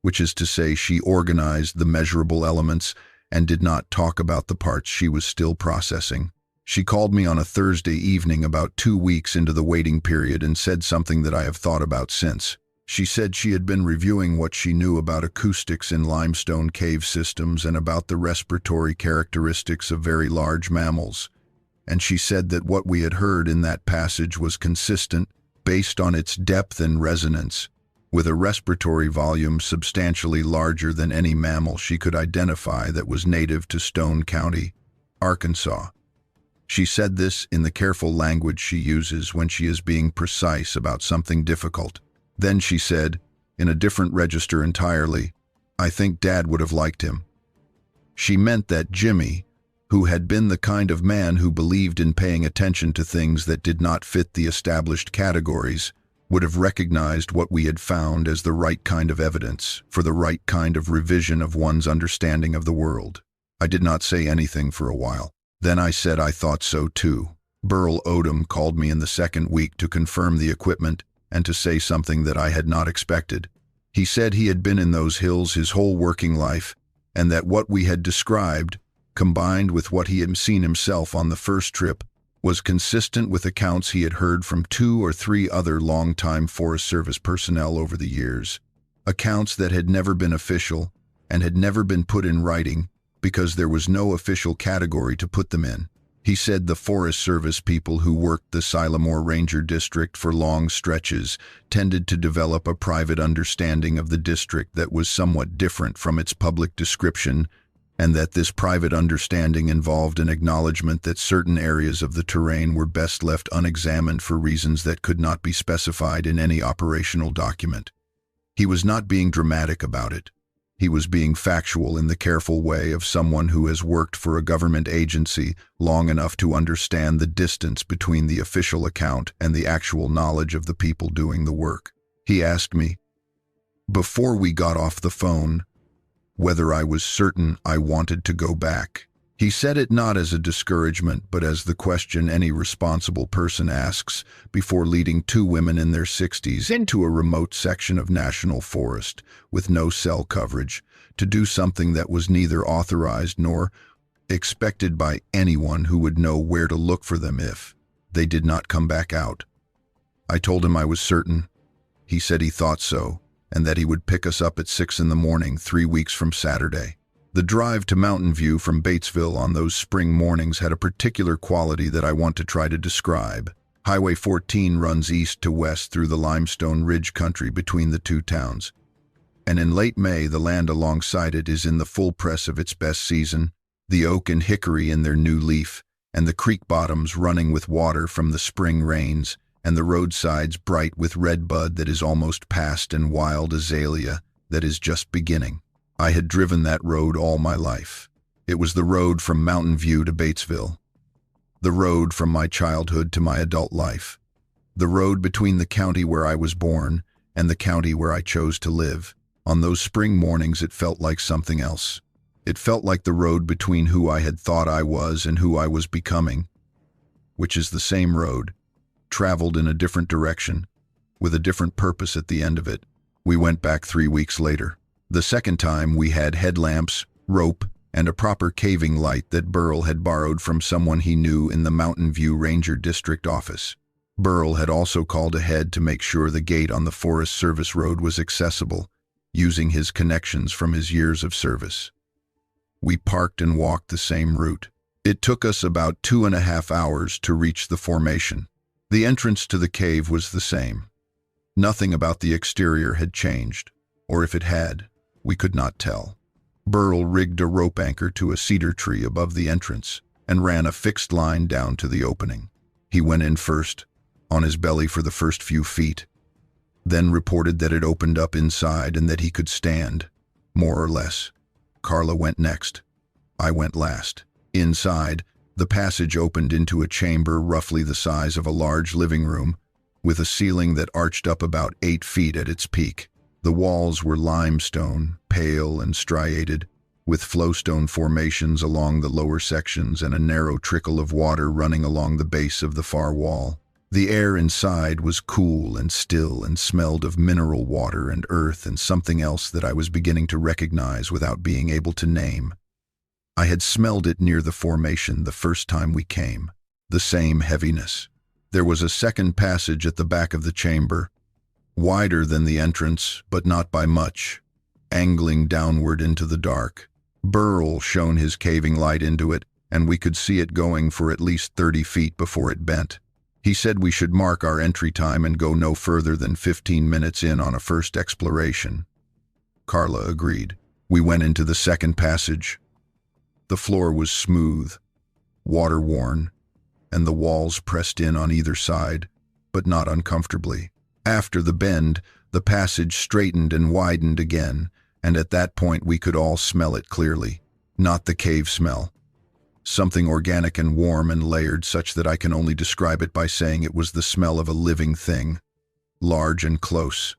which is to say she organized the measurable elements and did not talk about the parts she was still processing. She called me on a Thursday evening about 2 weeks into the waiting period and said something that I have thought about since. She said she had been reviewing what she knew about acoustics in limestone cave systems and about the respiratory characteristics of very large mammals, and she said that what we had heard in that passage was consistent, based on its depth and resonance, with a respiratory volume substantially larger than any mammal she could identify that was native to Stone County, Arkansas. She said this in the careful language she uses when she is being precise about something difficult. Then she said, in a different register entirely, "I think Dad would have liked him." She meant that Jimmy, who had been the kind of man who believed in paying attention to things that did not fit the established categories, would have recognized what we had found as the right kind of evidence for the right kind of revision of one's understanding of the world. I did not say anything for a while. Then I said I thought so too. Burl Odom called me in the second week to confirm the equipment and to say something that I had not expected. He said he had been in those hills his whole working life, and that what we had described, combined with what he had seen himself on the first trip, was consistent with accounts he had heard from 2 or 3 other long-time Forest Service personnel over the years, accounts that had never been official and had never been put in writing because there was no official category to put them in. He said the Forest Service people who worked the Sylamore Ranger District for long stretches tended to develop a private understanding of the district that was somewhat different from its public description, and that this private understanding involved an acknowledgement that certain areas of the terrain were best left unexamined for reasons that could not be specified in any operational document. He was not being dramatic about it. He was being factual in the careful way of someone who has worked for a government agency long enough to understand the distance between the official account and the actual knowledge of the people doing the work. He asked me, before we got off the phone, whether I was certain I wanted to go back. He said it not as a discouragement, but as the question any responsible person asks before leading 2 women in their 60s into a remote section of national forest with no cell coverage to do something that was neither authorized nor expected by anyone who would know where to look for them if they did not come back out. I told him I was certain. He said he thought so, and that he would pick us up at 6 in the morning 3 weeks from Saturday. The drive to Mountain View from Batesville on those spring mornings had a particular quality that I want to try to describe. Highway 14 runs east to west through the limestone ridge country between the 2 towns. and in late May the land alongside it is in the full press of its best season, the oak and hickory in their new leaf, and the creek bottoms running with water from the spring rains, and the roadsides bright with red bud that is almost past and wild azalea that is just beginning. I had driven that road all my life. It was the road from Mountain View to Batesville, the road from my childhood to my adult life, the road between the county where I was born and the county where I chose to live. On those spring mornings it felt like something else. It felt like the road between who I had thought I was and who I was becoming, which is the same road, traveled in a different direction, with a different purpose at the end of it. We went back 3 weeks later. The second time we had headlamps, rope, and a proper caving light that Burl had borrowed from someone he knew in the Mountain View Ranger District office. Burl had also called ahead to make sure the gate on the Forest Service Road was accessible, using his connections from his years of service. We parked and walked the same route. It took us about 2.5 hours to reach the formation. The entrance to the cave was the same. Nothing about the exterior had changed, or if it had, we could not tell. Burl rigged a rope anchor to a cedar tree above the entrance and ran a fixed line down to the opening. He went in first, on his belly for the first few feet, then reported that it opened up inside and that he could stand, more or less. Carla went next. I went last. Inside, the passage opened into a chamber roughly the size of a large living room, with a ceiling that arched up about 8 feet at its peak. The walls were limestone, pale and striated, with flowstone formations along the lower sections and a narrow trickle of water running along the base of the far wall. The air inside was cool and still and smelled of mineral water and earth and something else that I was beginning to recognize without being able to name. I had smelled it near the formation the first time we came. The same heaviness. There was a second passage at the back of the chamber, wider than the entrance, but not by much, angling downward into the dark. Burl shone his caving light into it, and we could see it going for at least 30 feet before it bent. He said we should mark our entry time and go no further than 15 minutes in on a first exploration. Carla agreed. We went into the second passage. The floor was smooth, water-worn, and the walls pressed in on either side, but not uncomfortably. After the bend, the passage straightened and widened again, and at that point we could all smell it clearly. Not the cave smell. Something organic and warm and layered such that I can only describe it by saying it was the smell of a living thing. Large and close.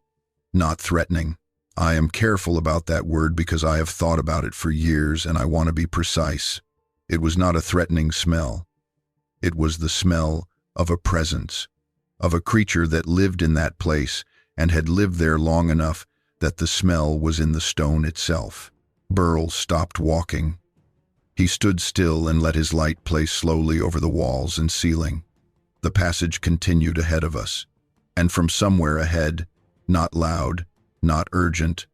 Not threatening. I am careful about that word because I have thought about it for years and I want to be precise. It was not a threatening smell. It was the smell of a presence, of a creature that lived in that place and had lived there long enough that the smell was in the stone itself. Burl stopped walking. He stood still and let his light play slowly over the walls and ceiling. The passage continued ahead of us, and from somewhere ahead, not loud, not urgent,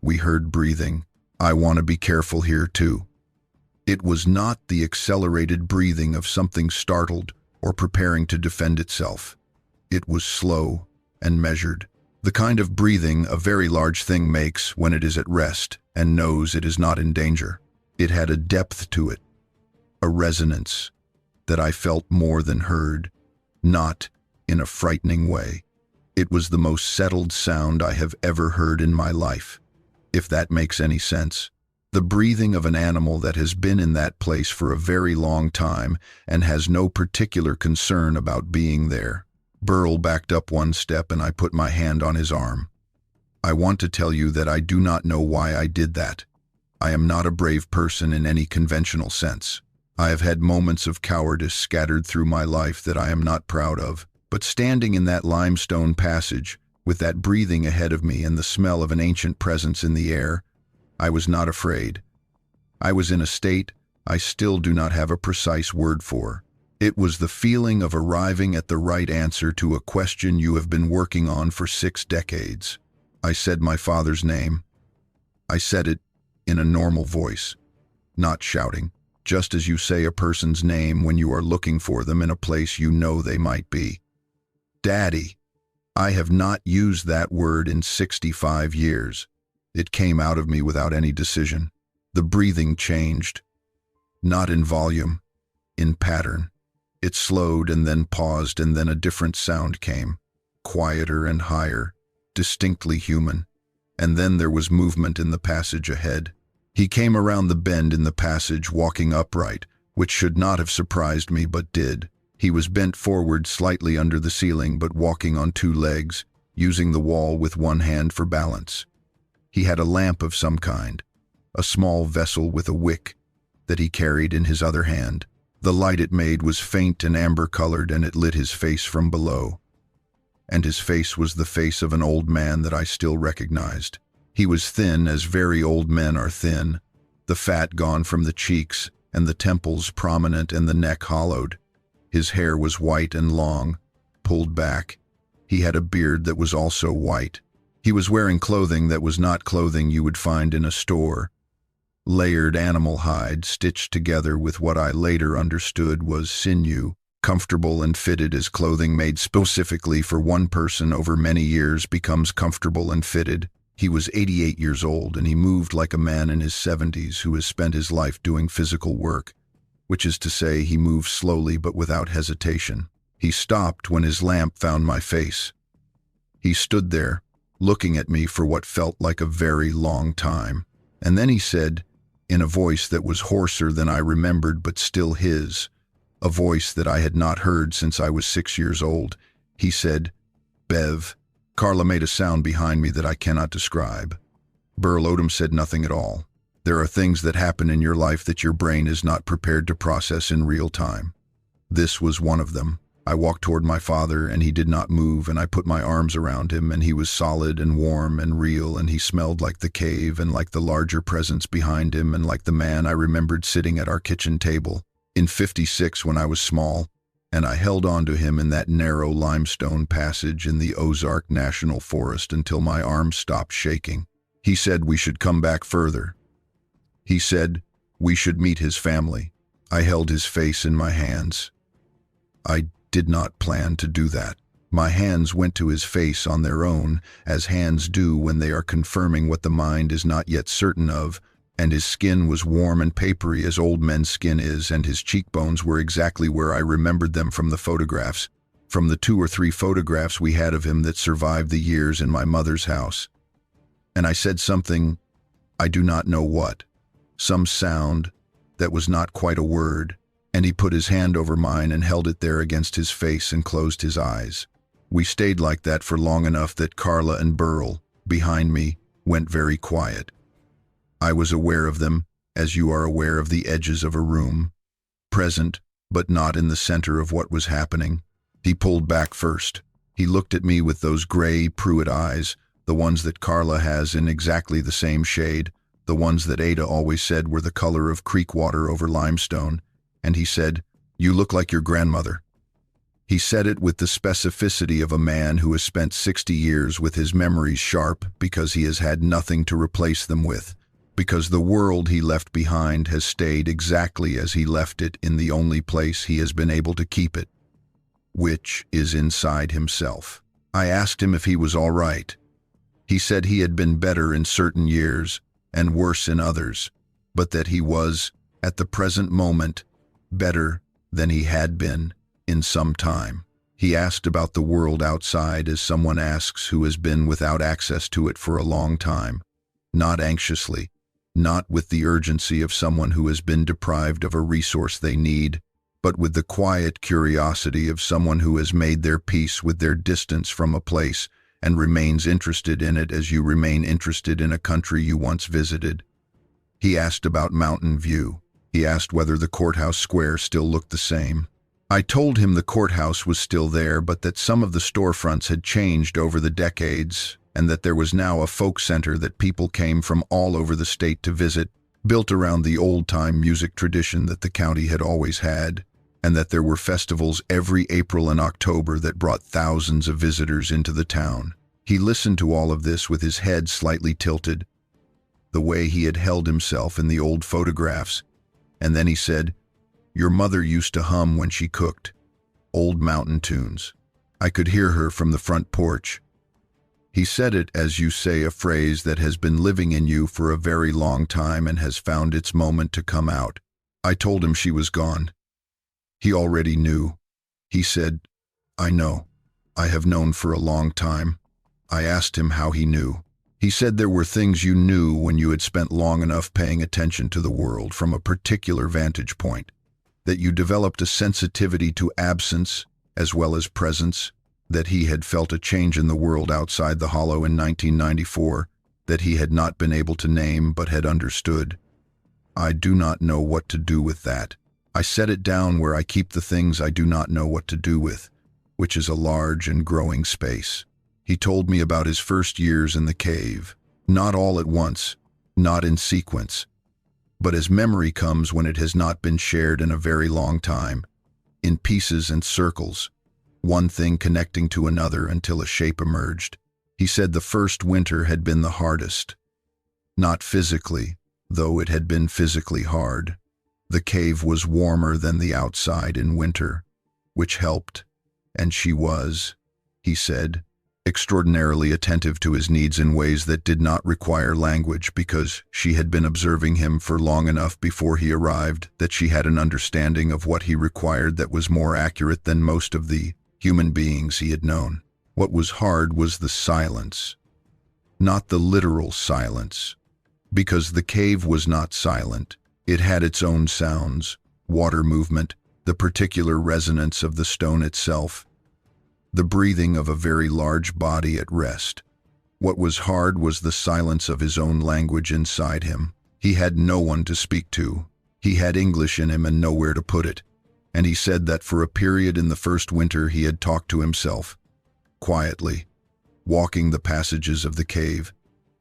we heard breathing. I want to be careful here too. It was not the accelerated breathing of something startled or preparing to defend itself. It was slow and measured, the kind of breathing a very large thing makes when it is at rest and knows it is not in danger. It had a depth to it, a resonance that I felt more than heard, not in a frightening way. It was the most settled sound I have ever heard in my life, if that makes any sense. The breathing of an animal that has been in that place for a very long time and has no particular concern about being there. Burl backed up one step and I put my hand on his arm. I want to tell you that I do not know why I did that. I am not a brave person in any conventional sense. I have had moments of cowardice scattered through my life that I am not proud of, but standing in that limestone passage, with that breathing ahead of me and the smell of an ancient presence in the air, I was not afraid. I was in a state I still do not have a precise word for. It was the feeling of arriving at the right answer to a question you have been working on for 6 decades. I said my father's name. I said it in a normal voice, not shouting, just as you say a person's name when you are looking for them in a place you know they might be. Daddy. I have not used that word in 65 years. It came out of me without any decision. The breathing changed, not in volume, in pattern. It slowed and then paused, and then a different sound came, quieter and higher, distinctly human. And then there was movement in the passage ahead. He came around the bend in the passage, walking upright, which should not have surprised me but did. He was bent forward slightly under the ceiling, but walking on two legs, using the wall with one hand for balance. He had a lamp of some kind, a small vessel with a wick that he carried in his other hand. The light it made was faint and amber-colored, and it lit his face from below. And his face was the face of an old man that I still recognized. He was thin, as very old men are thin, the fat gone from the cheeks, and the temples prominent and the neck hollowed. His hair was white and long, pulled back. He had a beard that was also white. He was wearing clothing that was not clothing you would find in a store. Layered animal hide stitched together with what I later understood was sinew, comfortable and fitted as clothing made specifically for one person over many years becomes comfortable and fitted. He was 88 years old, and he moved like a man in his 70s who has spent his life doing physical work, which is to say he moved slowly but without hesitation. He stopped when his lamp found my face. He stood there, looking at me for what felt like a very long time. And then he said, in a voice that was hoarser than I remembered but still his, a voice that I had not heard since I was 6 years old, he said, "Bev." Carla made a sound behind me that I cannot describe. Burl Odom said nothing at all. There are things that happen in your life that your brain is not prepared to process in real time. This was one of them. I walked toward my father, and he did not move, and I put my arms around him, and he was solid and warm and real, and he smelled like the cave and like the larger presence behind him and like the man I remembered sitting at our kitchen table in '56 when I was small, and I held on to him in that narrow limestone passage in the Ozark National Forest until my arms stopped shaking. He said we should come back further. He said we should meet his family. I held his face in my hands. I did not plan to do that. My hands went to his face on their own, as hands do when they are confirming what the mind is not yet certain of, and his skin was warm and papery as old men's skin is, and his cheekbones were exactly where I remembered them from the photographs, from the 2 or 3 photographs we had of him that survived the years in my mother's house. And I said something, I do not know what, some sound that was not quite a word, and he put his hand over mine and held it there against his face and closed his eyes. We stayed like that for long enough that Carla and Burl, behind me, went very quiet. I was aware of them, as you are aware of the edges of a room, present, but not in the center of what was happening. He pulled back first. He looked at me with those gray Pruitt eyes, the ones that Carla has in exactly the same shade, the ones that Ada always said were the color of creek water over limestone, and he said, "You look like your grandmother." He said it with the specificity of a man who has spent 60 years with his memories sharp because he has had nothing to replace them with, because the world he left behind has stayed exactly as he left it in the only place he has been able to keep it, which is inside himself. I asked him if he was all right. He said he had been better in certain years and worse in others, but that he was, at the present moment, better than he had been in some time. He asked about the world outside as someone asks who has been without access to it for a long time, not anxiously, not with the urgency of someone who has been deprived of a resource they need, but with the quiet curiosity of someone who has made their peace with their distance from a place and remains interested in it as you remain interested in a country you once visited. He asked about Mountain View. He asked whether the courthouse square still looked the same. I told him the courthouse was still there, but that some of the storefronts had changed over the decades, and that there was now a folk center that people came from all over the state to visit, built around the old-time music tradition that the county had always had, and that there were festivals every April and October that brought thousands of visitors into the town. He listened to all of this with his head slightly tilted, the way he had held himself in the old photographs, and then he said, "Your mother used to hum when she cooked, old mountain tunes. I could hear her from the front porch. He said it as you say a phrase that has been living in you for a very long time and has found its moment to come out. I told him she was gone. He already knew. He said, I know. I have known for a long time. I asked him how he knew. He said there were things you knew when you had spent long enough paying attention to the world from a particular vantage point, that you developed a sensitivity to absence as well as presence, that he had felt a change in the world outside the hollow in 1994, that he had not been able to name but had understood. I do not know what to do with that. I set it down where I keep the things I do not know what to do with, which is a large and growing space. He told me about his first years in the cave, not all at once, not in sequence, but as memory comes when it has not been shared in a very long time, in pieces and circles, one thing connecting to another until a shape emerged. He said the first winter had been the hardest. Not physically, though it had been physically hard. The cave was warmer than the outside in winter, which helped, and she was, he said, extraordinarily attentive to his needs in ways that did not require language because she had been observing him for long enough before he arrived that she had an understanding of what he required that was more accurate than most of the human beings he had known. What was hard was the silence, not the literal silence, because the cave was not silent. It had its own sounds, water movement, the particular resonance of the stone itself, the breathing of a very large body at rest. What was hard was the silence of his own language inside him. He had no one to speak to. He had English in him and nowhere to put it. And he said that for a period in the first winter he had talked to himself, quietly, walking the passages of the cave,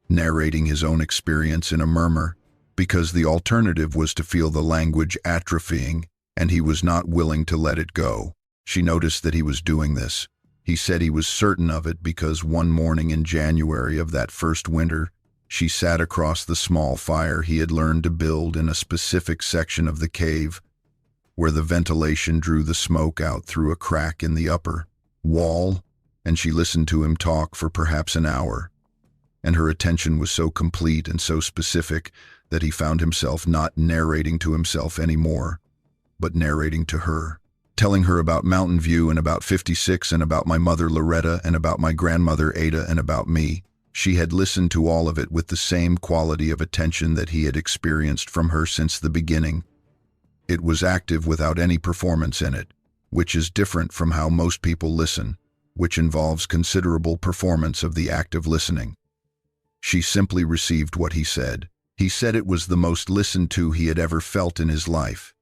narrating his own experience in a murmur, because the alternative was to feel the language atrophying, and he was not willing to let it go. She noticed that he was doing this. He said he was certain of it because one morning in January of that first winter, she sat across the small fire he had learned to build in a specific section of the cave, where the ventilation drew the smoke out through a crack in the upper wall, and she listened to him talk for perhaps an hour. And her attention was so complete and so specific that he found himself not narrating to himself anymore, but narrating to her, telling her about Mountain View and about 56 and about my mother Loretta and about my grandmother Ada and about me. She had listened to all of it with the same quality of attention that he had experienced from her since the beginning. It was active without any performance in it, which is different from how most people listen, which involves considerable performance of the act of listening. She simply received what he said. He said it was the most listened to he had ever felt in his life,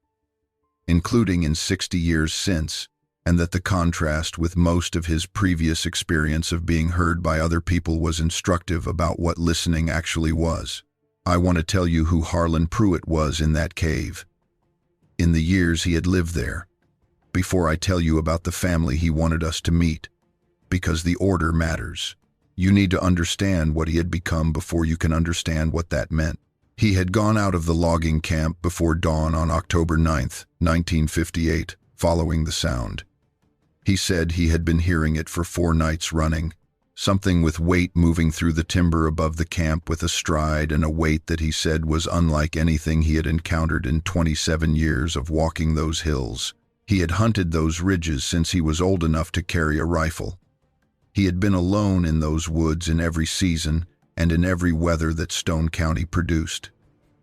including in 60 years since, and that the contrast with most of his previous experience of being heard by other people was instructive about what listening actually was. I want to tell you who Harlan Pruitt was in that cave, in the years he had lived there, before I tell you about the family he wanted us to meet, because the order matters. You need to understand what he had become before you can understand what that meant. He had gone out of the logging camp before dawn on October 9th, 1958, following the sound. He said he had been hearing it for 4 nights running, something with weight moving through the timber above the camp with a stride and a weight that he said was unlike anything he had encountered in 27 years of walking those hills. He had hunted those ridges since he was old enough to carry a rifle. He had been alone in those woods in every season and in every weather that Stone County produced.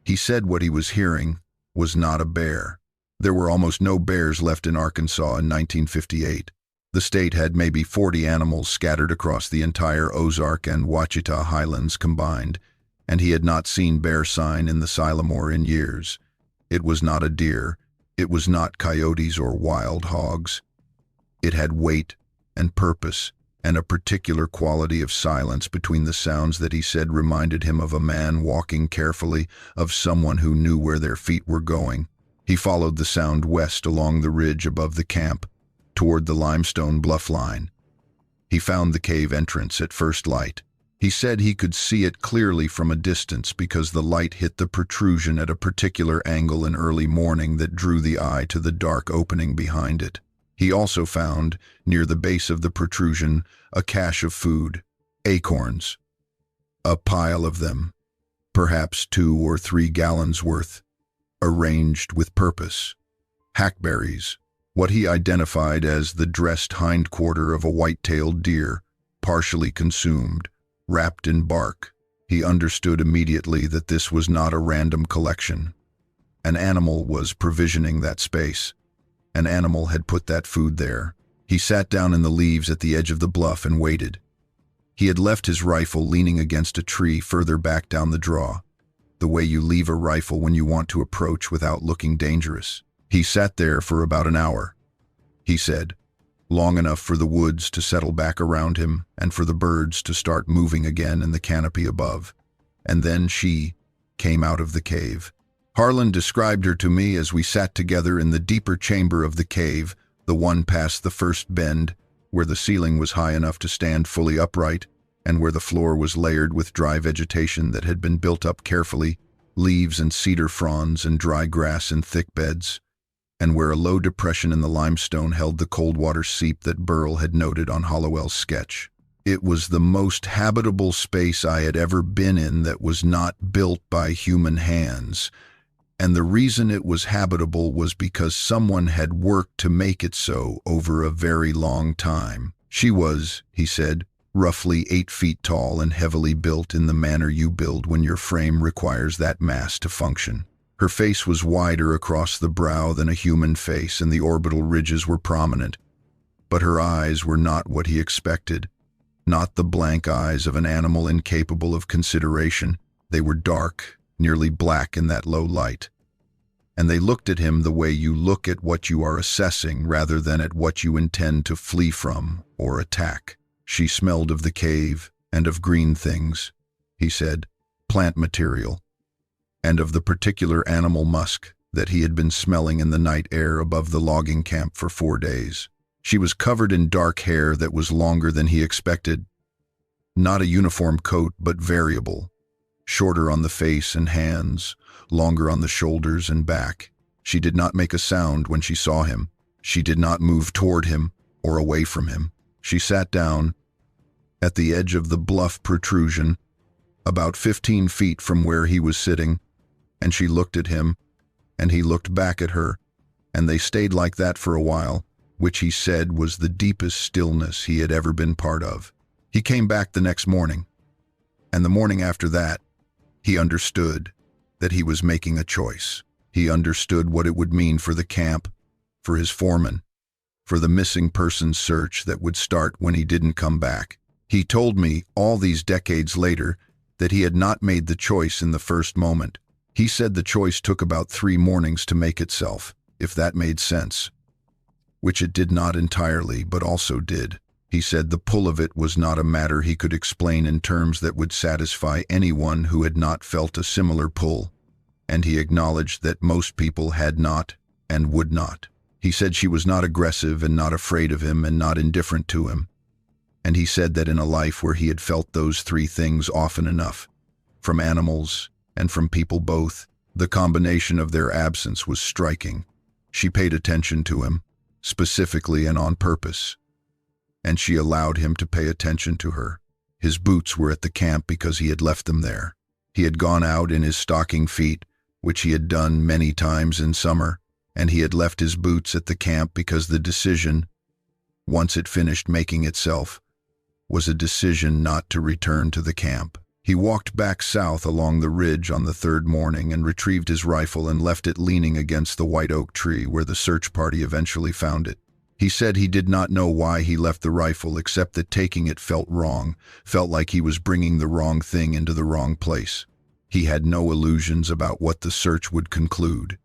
He said what he was hearing was not a bear. There were almost no bears left in Arkansas in 1958. The state had maybe 40 animals scattered across the entire Ozark and Ouachita highlands combined, and he had not seen bear sign in the Sylamore in years. It was not a deer. It was not coyotes or wild hogs. It had weight and purpose, and a particular quality of silence between the sounds that he said reminded him of a man walking carefully, of someone who knew where their feet were going. He followed the sound west along the ridge above the camp, toward the limestone bluff line. He found the cave entrance at first light. He said he could see it clearly from a distance because the light hit the protrusion at a particular angle in early morning that drew the eye to the dark opening behind it. He also found, near the base of the protrusion, a cache of food, Acorns. A pile of them, perhaps 2 or 3 gallons worth, arranged with purpose. Hackberries, what he identified as the dressed hindquarter of a white-tailed deer, partially consumed, wrapped in bark. He understood immediately that this was not a random collection. An animal was provisioning that space. An animal had put that food there. He sat down in the leaves at the edge of the bluff and waited. He had left his rifle leaning against a tree further back down the draw, the way you leave a rifle when you want to approach without looking dangerous. He sat there for about an hour, he said, long enough for the woods to settle back around him and for the birds to start moving again in the canopy above. And then she came out of the cave. Harlan described her to me as we sat together in the deeper chamber of the cave, the one past the first bend, where the ceiling was high enough to stand fully upright and where the floor was layered with dry vegetation that had been built up carefully, leaves and cedar fronds and dry grass in thick beds, and where a low depression in the limestone held the cold water seep that Burl had noted on Hollowell's sketch. It was the most habitable space I had ever been in that was not built by human hands, and the reason it was habitable was because someone had worked to make it so over a very long time. She was, he said, roughly 8 feet tall and heavily built in the manner you build when your frame requires that mass to function. Her face was wider across the brow than a human face, and the orbital ridges were prominent. But her eyes were not what he expected, not the blank eyes of an animal incapable of consideration. They were dark, nearly black in that low light. And they looked at him the way you look at what you are assessing rather than at what you intend to flee from or attack. She smelled of the cave and of green things, he said, plant material, and of the particular animal musk that he had been smelling in the night air above the logging camp for 4 days. She was covered in dark hair that was longer than he expected. Not a uniform coat, but variable, shorter on the face and hands, longer on the shoulders and back. She did not make a sound when she saw him. She did not move toward him or away from him. She sat down at the edge of the bluff protrusion, about 15 feet from where he was sitting, and she looked at him, and he looked back at her, and they stayed like that for a while, which he said was the deepest stillness he had ever been part of. He came back the next morning, and the morning after that, he understood that he was making a choice. He understood what it would mean for the camp, for his foreman, for the missing persons search that would start when he didn't come back. He told me, all these decades later, that he had not made the choice in the first moment. He said the choice took about 3 mornings to make itself, if that made sense. Which it did not entirely, but also did. He said the pull of it was not a matter he could explain in terms that would satisfy anyone who had not felt a similar pull, and he acknowledged that most people had not and would not. He said she was not aggressive and not afraid of him and not indifferent to him. And he said that in a life where he had felt those 3 things often enough, from animals and from people both, the combination of their absence was striking. She paid attention to him, specifically and on purpose, and she allowed him to pay attention to her. His boots were at the camp because he had left them there. He had gone out in his stocking feet, which he had done many times in summer, and he had left his boots at the camp because the decision, once it finished making itself, was a decision not to return to the camp. He walked back south along the ridge on the 3rd morning and retrieved his rifle and left it leaning against the white oak tree where the search party eventually found it. He said he did not know why he left the rifle except that taking it felt wrong, felt like he was bringing the wrong thing into the wrong place. He had no illusions about what the search would conclude.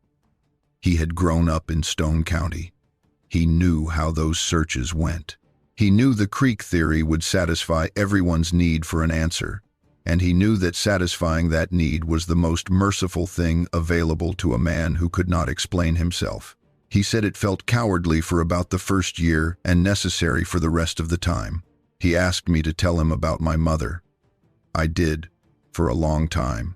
He had grown up in Stone County. He knew how those searches went. He knew the creek theory would satisfy everyone's need for an answer, and he knew that satisfying that need was the most merciful thing available to a man who could not explain himself. He said it felt cowardly for about the first year and necessary for the rest of the time. He asked me to tell him about my mother. I did, for a long time.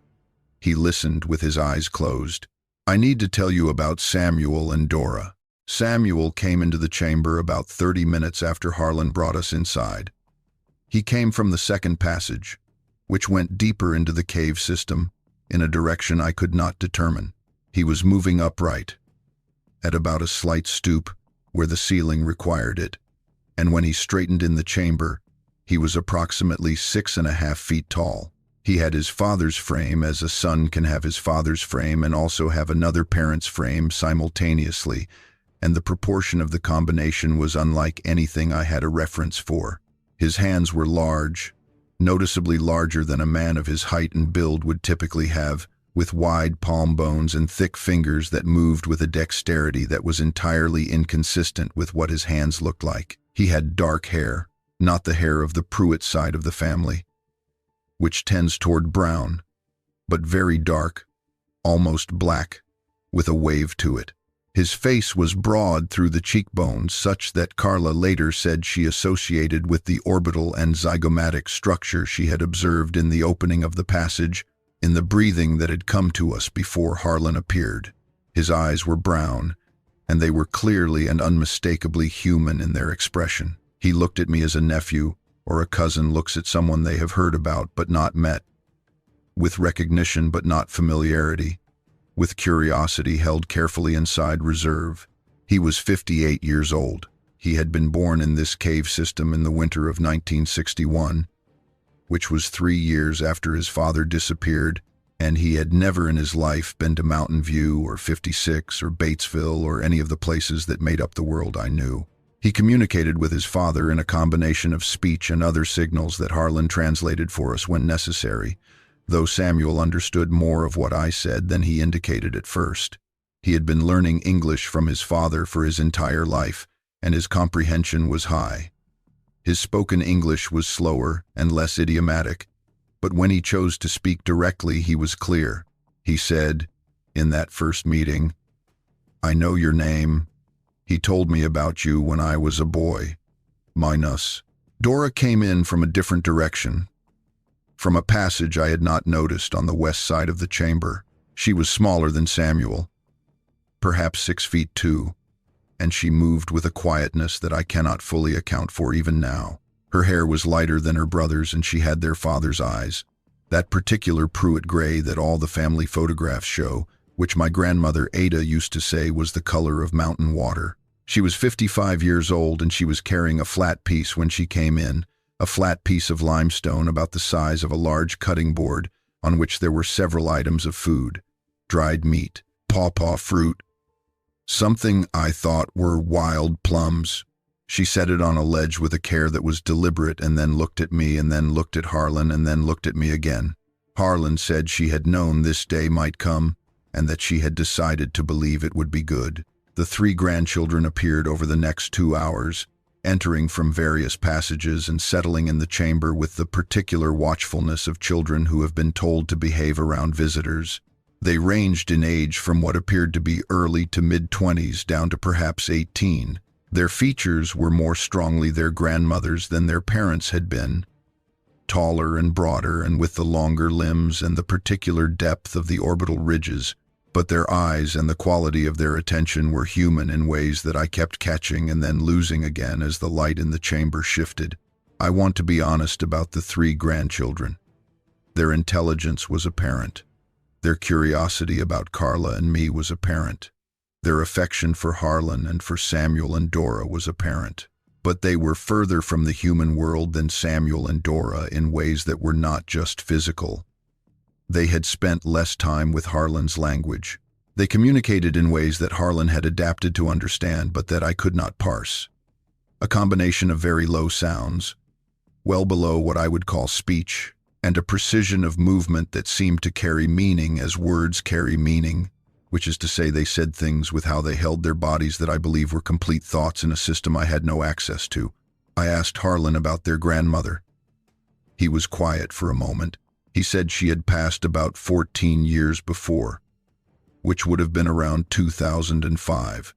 He listened with his eyes closed. I need to tell you about Samuel and Dora. Samuel came into the chamber about 30 minutes after Harlan brought us inside. He came from the second passage, which went deeper into the cave system in a direction I could not determine. He was moving upright, at about a slight stoop where the ceiling required it, and when he straightened in the chamber, he was approximately 6.5 feet tall. He had his father's frame, as a son can have his father's frame and also have another parent's frame simultaneously, and the proportion of the combination was unlike anything I had a reference for. His hands were large, noticeably larger than a man of his height and build would typically have, with wide palm bones and thick fingers that moved with a dexterity that was entirely inconsistent with what his hands looked like. He had dark hair, not the hair of the Pruitt side of the family, which tends toward brown, but very dark, almost black, with a wave to it. His face was broad through the cheekbones, such that Carla later said she associated with the orbital and zygomatic structure she had observed in the opening of the passage, in the breathing that had come to us before Harlan appeared. His eyes were brown, and they were clearly and unmistakably human in their expression. He looked at me as a nephew or a cousin looks at someone they have heard about but not met, with recognition but not familiarity, with curiosity held carefully inside reserve. He was 58 years old. He had been born in this cave system in the winter of 1961, which was 3 years after his father disappeared, and he had never in his life been to Mountain View or 56 or Batesville or any of the places that made up the world I knew. He communicated with his father in a combination of speech and other signals that Harlan translated for us when necessary, though Samuel understood more of what I said than he indicated at first. He had been learning English from his father for his entire life, and his comprehension was high. His spoken English was slower and less idiomatic, but when he chose to speak directly, he was clear. He said, in that first meeting, "I know your name. He told me about you when I was a boy. Minus." Dora came in from a different direction, from a passage I had not noticed on the west side of the chamber. She was smaller than Samuel, perhaps 6 feet 2, and she moved with a quietness that I cannot fully account for even now. Her hair was lighter than her brother's, and she had their father's eyes, that particular Pruitt gray that all the family photographs show, which my grandmother Ada used to say was the color of mountain water. She was 55 years old, and she was carrying a flat piece when she came in, a flat piece of limestone about the size of a large cutting board on which there were several items of food: dried meat, pawpaw fruit, something I thought were wild plums. She set it on a ledge with a care that was deliberate, and then looked at me, and then looked at Harlan, and then looked at me again. Harlan said she had known this day might come, and that she had decided to believe it would be good. The 3 grandchildren appeared over the next 2 hours, entering from various passages and settling in the chamber with the particular watchfulness of children who have been told to behave around visitors. They ranged in age from what appeared to be early to mid-20s down to perhaps 18. Their features were more strongly their grandmother's than their parents' had been, taller and broader and with the longer limbs and the particular depth of the orbital ridges, but their eyes and the quality of their attention were human in ways that I kept catching and then losing again as the light in the chamber shifted. I want to be honest about the 3 grandchildren. Their intelligence was apparent. Their curiosity about Carla and me was apparent. Their affection for Harlan and for Samuel and Dora was apparent. But they were further from the human world than Samuel and Dora in ways that were not just physical. They had spent less time with Harlan's language. They communicated in ways that Harlan had adapted to understand but that I could not parse. A combination of very low sounds, well below what I would call speech, and a precision of movement that seemed to carry meaning as words carry meaning, which is to say they said things with how they held their bodies that I believe were complete thoughts in a system I had no access to. I asked Harlan about their grandmother. He was quiet for a moment. He said she had passed about 14 years before, which would have been around 2005,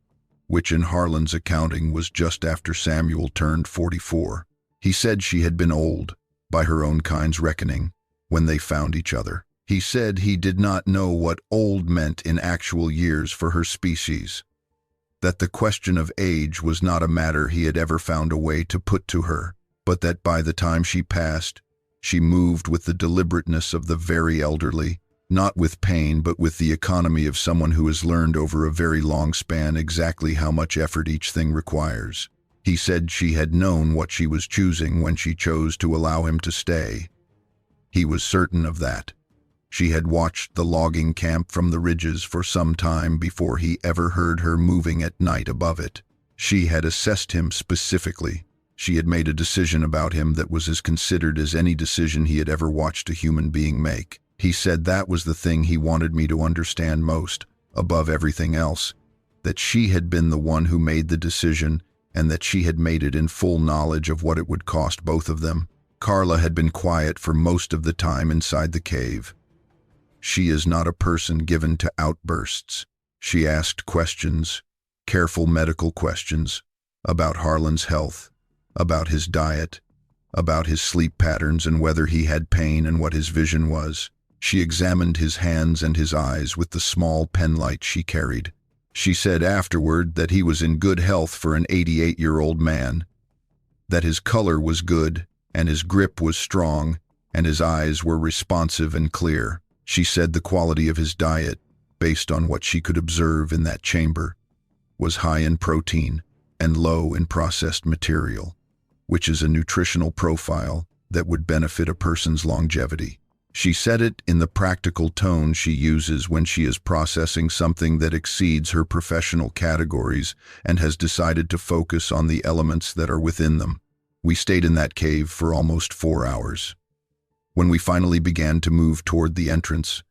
which in Harlan's accounting was just after Samuel turned 44. He said she had been old, by her own kind's reckoning, when they found each other. He said he did not know what old meant in actual years for her species, that the question of age was not a matter he had ever found a way to put to her, but that by the time she passed, she moved with the deliberateness of the very elderly, not with pain but with the economy of someone who has learned over a very long span exactly how much effort each thing requires. He said she had known what she was choosing when she chose to allow him to stay. He was certain of that. She had watched the logging camp from the ridges for some time before he ever heard her moving at night above it. She had assessed him specifically. She had made a decision about him that was as considered as any decision he had ever watched a human being make. He said that was the thing he wanted me to understand most, above everything else, that she had been the one who made the decision and that she had made it in full knowledge of what it would cost both of them. Carla had been quiet for most of the time inside the cave. She is not a person given to outbursts. She asked questions, careful medical questions, about Harlan's health, about his diet, about his sleep patterns and whether he had pain and what his vision was. She examined his hands and his eyes with the small penlight she carried. She said afterward that he was in good health for an 88-year-old man, that his color was good and his grip was strong and his eyes were responsive and clear. She said the quality of his diet, based on what she could observe in that chamber, was high in protein and low in processed material, which is a nutritional profile that would benefit a person's longevity. She said it in the practical tone she uses when she is processing something that exceeds her professional categories and has decided to focus on the elements that are within them. We stayed in that cave for almost 4 hours. When we finally began to move toward the entrance,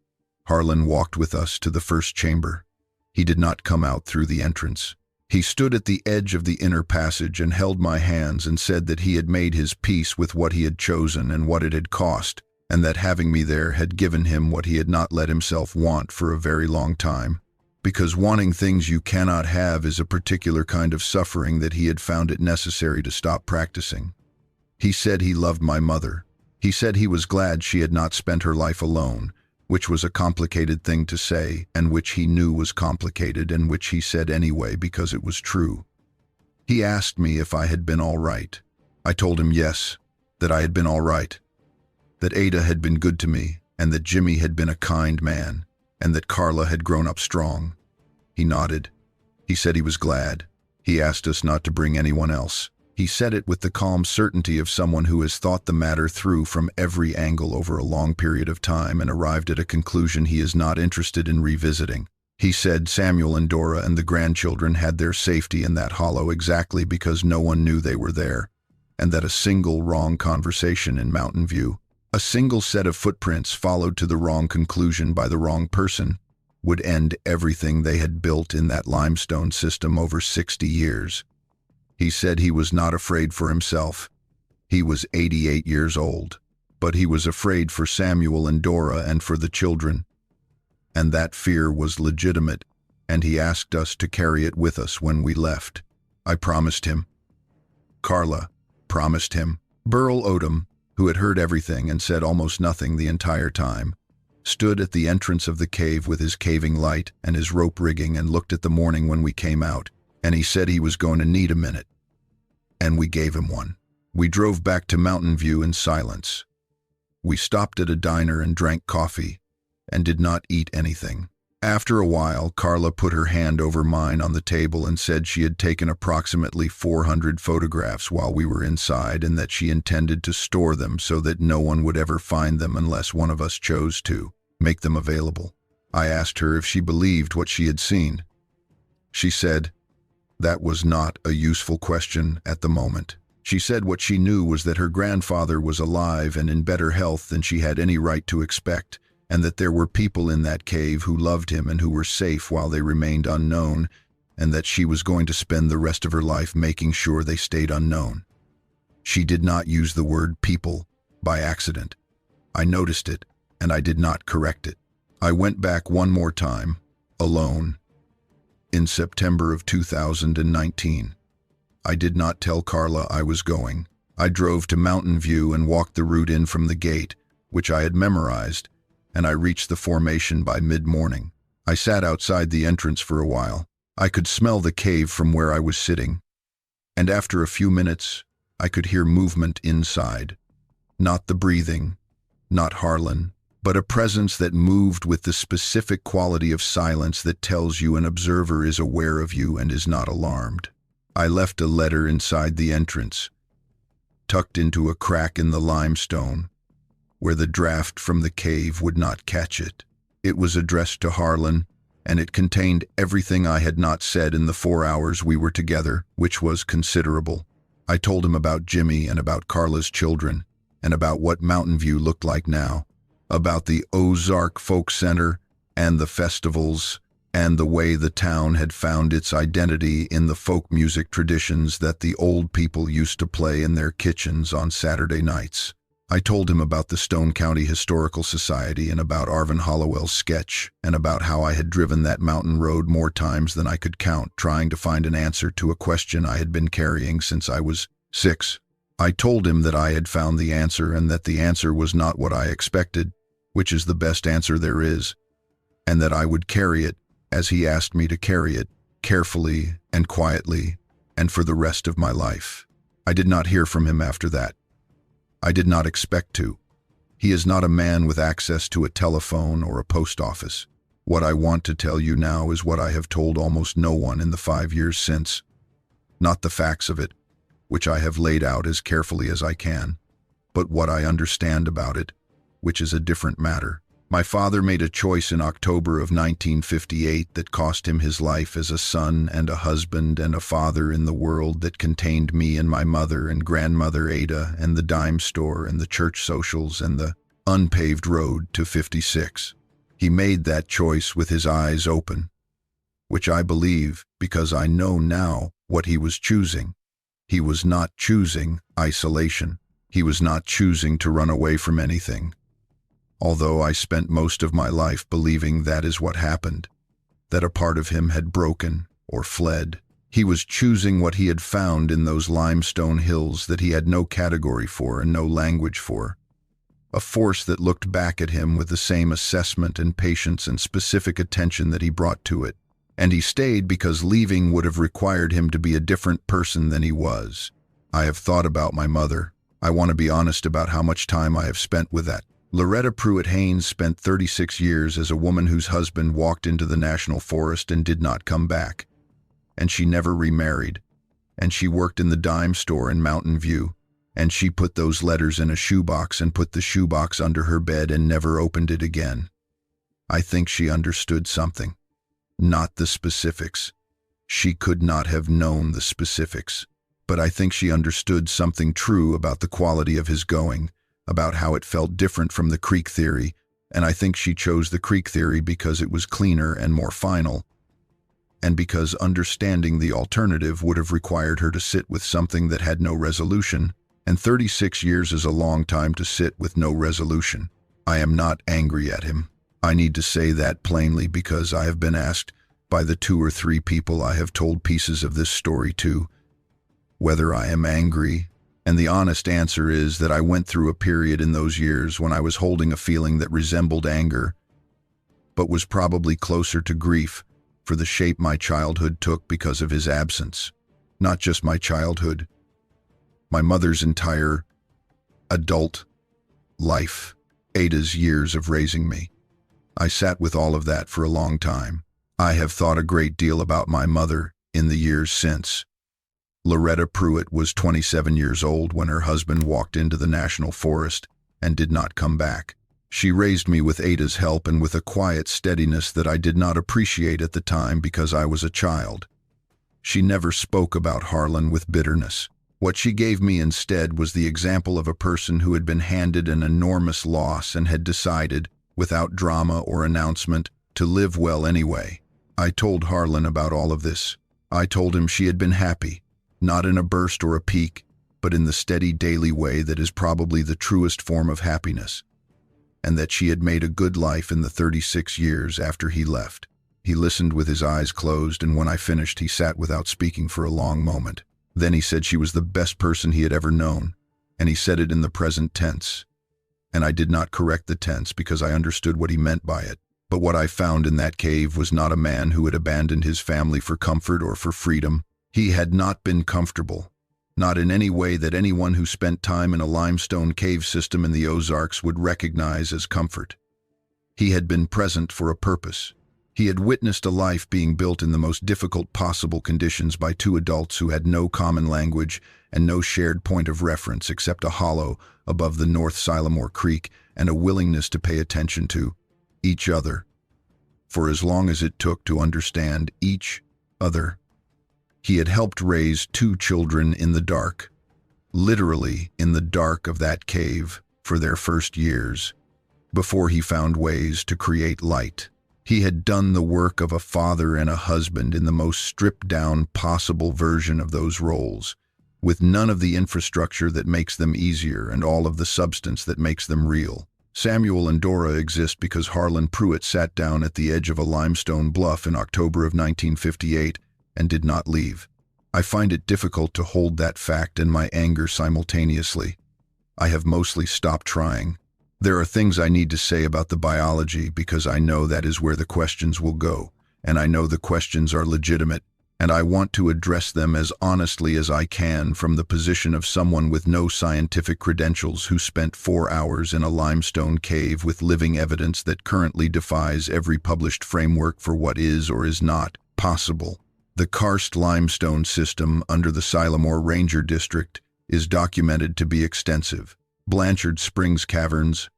Harlan walked with us to the first chamber. He did not come out through the entrance. He stood at the edge of the inner passage and held my hands and said that he had made his peace with what he had chosen and what it had cost, and that having me there had given him what he had not let himself want for a very long time. Because wanting things you cannot have is a particular kind of suffering that he had found it necessary to stop practicing. He said he loved my mother. He said he was glad she had not spent her life alone, which was a complicated thing to say, and which he knew was complicated, and which he said anyway because it was true. He asked me if I had been all right. I told him yes, that I had been all right, that Ada had been good to me, and that Jimmy had been a kind man, and that Carla had grown up strong. He nodded. He said he was glad. He asked us not to bring anyone else. He said it with the calm certainty of someone who has thought the matter through from every angle over a long period of time and arrived at a conclusion he is not interested in revisiting. He said Samuel and Dora and the grandchildren had their safety in that hollow exactly because no one knew they were there, and that a single wrong conversation in Mountain View, a single set of footprints followed to the wrong conclusion by the wrong person, would end everything they had built in that limestone system over 60 years. He said he was not afraid for himself. He was 88 years old, but he was afraid for Samuel and Dora and for the children. And that fear was legitimate, and he asked us to carry it with us when we left. I promised him. Carla promised him. Burl Odom, who had heard everything and said almost nothing the entire time, stood at the entrance of the cave with his caving light and his rope rigging and looked at the morning when we came out, and he said he was going to need a minute. And we gave him one. We drove back to Mountain View in silence. We stopped at a diner and drank coffee, and did not eat anything. After a while, Carla put her hand over mine on the table and said she had taken approximately 400 photographs while we were inside and that she intended to store them so that no one would ever find them unless one of us chose to make them available. I asked her if she believed what she had seen. She said that was not a useful question at the moment. She said what she knew was that her grandfather was alive and in better health than she had any right to expect, and that there were people in that cave who loved him and who were safe while they remained unknown, and that she was going to spend the rest of her life making sure they stayed unknown. She did not use the word people by accident. I noticed it, and I did not correct it. I went back one more time, alone, in September of 2019. I did not tell Carla I was going. I drove to Mountain View and walked the route in from the gate, which I had memorized, and I reached the formation by mid-morning. I sat outside the entrance for a while. I could smell the cave from where I was sitting, and after a few minutes, I could hear movement inside. Not the breathing, not Harlan, but a presence that moved with the specific quality of silence that tells you an observer is aware of you and is not alarmed. I left a letter inside the entrance, tucked into a crack in the limestone, where the draft from the cave would not catch it. It was addressed to Harlan, and it contained everything I had not said in the 4 hours we were together, which was considerable. I told him about Jimmy and about Carla's children, and about what Mountain View looked like now, about the Ozark Folk Center and the festivals, and the way the town had found its identity in the folk music traditions that the old people used to play in their kitchens on Saturday nights. I told him about the Stone County Historical Society and about Arvin Hollowell's sketch, and about how I had driven that mountain road more times than I could count, trying to find an answer to a question I had been carrying since I was 6. I told him that I had found the answer and that the answer was not what I expected, which is the best answer there is, and that I would carry it as he asked me to carry it, carefully and quietly, and for the rest of my life. I did not hear from him after that. I did not expect to. He is not a man with access to a telephone or a post office. What I want to tell you now is what I have told almost no one in the 5 years since. Not the facts of it, which I have laid out as carefully as I can, but what I understand about it, which is a different matter. My father made a choice in October of 1958 that cost him his life as a son and a husband and a father in the world that contained me and my mother and grandmother Ada and the dime store and the church socials and the unpaved road to 56. He made that choice with his eyes open, which I believe because I know now what he was choosing. He was not choosing isolation. He was not choosing to run away from anything. Although I spent most of my life believing that is what happened, that a part of him had broken or fled, he was choosing what he had found in those limestone hills that he had no category for and no language for, a force that looked back at him with the same assessment and patience and specific attention that he brought to it. And he stayed because leaving would have required him to be a different person than he was. I have thought about my mother. I want to be honest about how much time I have spent with that. Loretta Pruitt Haynes spent 36 years as a woman whose husband walked into the National Forest and did not come back. And she never remarried. And she worked in the dime store in Mountain View. And she put those letters in a shoebox and put the shoebox under her bed and never opened it again. I think she understood something. Not the specifics. She could not have known the specifics. But I think she understood something true about the quality of his going, about how it felt different from the creek theory, and I think she chose the creek theory because it was cleaner and more final, and because understanding the alternative would have required her to sit with something that had no resolution, and 36 years is a long time to sit with no resolution. I am not angry at him. I need to say that plainly because I have been asked by the 2 or 3 people I have told pieces of this story to whether I am angry. And the honest answer is that I went through a period in those years when I was holding a feeling that resembled anger, but was probably closer to grief for the shape my childhood took because of his absence. Not just my childhood, my mother's entire adult life, Ada's years of raising me. I sat with all of that for a long time. I have thought a great deal about my mother in the years since. Loretta Pruitt was 27 years old when her husband walked into the National Forest and did not come back. She raised me with Ada's help and with a quiet steadiness that I did not appreciate at the time because I was a child. She never spoke about Harlan with bitterness. What she gave me instead was the example of a person who had been handed an enormous loss and had decided, without drama or announcement, to live well anyway. I told Harlan about all of this. I told him she had been happy. Not in a burst or a peak, but in the steady daily way that is probably the truest form of happiness, and that she had made a good life in the 36 years after he left. He listened with his eyes closed, and when I finished, he sat without speaking for a long moment. Then he said she was the best person he had ever known, and he said it in the present tense. And I did not correct the tense because I understood what he meant by it. But what I found in that cave was not a man who had abandoned his family for comfort or for freedom. He had not been comfortable. not in any way that anyone who spent time in a limestone cave system in the Ozarks would recognize as comfort. He had been present for a purpose. He had witnessed a life being built in the most difficult possible conditions by two adults who had no common language and no shared point of reference except a hollow above the North Sylamore Creek and a willingness to pay attention to each other for as long as it took to understand each other. He had helped raise two children in the dark, literally in the dark of that cave for their first years, before he found ways to create light. He had done the work of a father and a husband in the most stripped-down possible version of those roles, with none of the infrastructure that makes them easier and all of the substance that makes them real. Samuel and Dora exist because Harlan Pruitt sat down at the edge of a limestone bluff in October of 1958 and did not leave. I find it difficult to hold that fact and my anger simultaneously. I have mostly stopped trying. There are things I need to say about the biology because I know that is where the questions will go, and I know the questions are legitimate, and I want to address them as honestly as I can from the position of someone with no scientific credentials who spent 4 hours in a limestone cave with living evidence that currently defies every published framework for what is or is not possible. The karst limestone system under the Sylamore Ranger District is documented to be extensive. Blanchard Springs Caverns,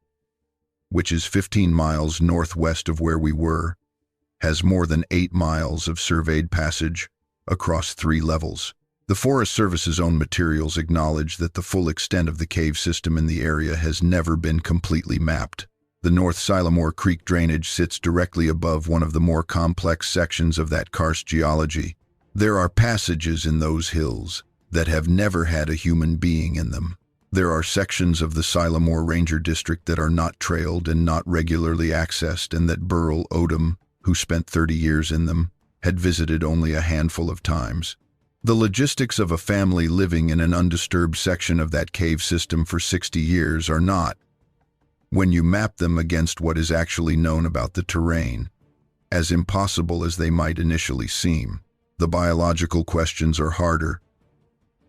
which is 15 miles northwest of where we were, has more than 8 miles of surveyed passage across 3 levels. The Forest Service's own materials acknowledge that the full extent of the cave system in the area has never been completely mapped. The North Sylamore Creek drainage sits directly above one of the more complex sections of that karst geology. There are passages in those hills that have never had a human being in them. There are sections of the Sylamore Ranger District that are not trailed and not regularly accessed, and that Burl Odom, who spent 30 years in them, had visited only a handful of times. The logistics of a family living in an undisturbed section of that cave system for 60 years are not, when you map them against what is actually known about the terrain, as impossible as they might initially seem. The biological questions are harder.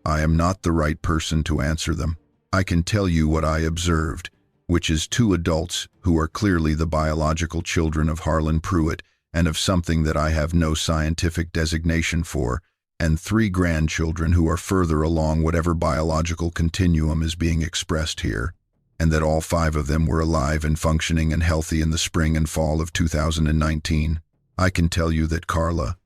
I am not the right person to answer them. I can tell you what I observed, which is 2 adults who are clearly the biological children of Harlan Pruitt and of something that I have no scientific designation for, and 3 grandchildren who are further along whatever biological continuum is being expressed here, and that all 5 of them were alive and functioning and healthy in the spring and fall of 2019. I can tell you that Carla,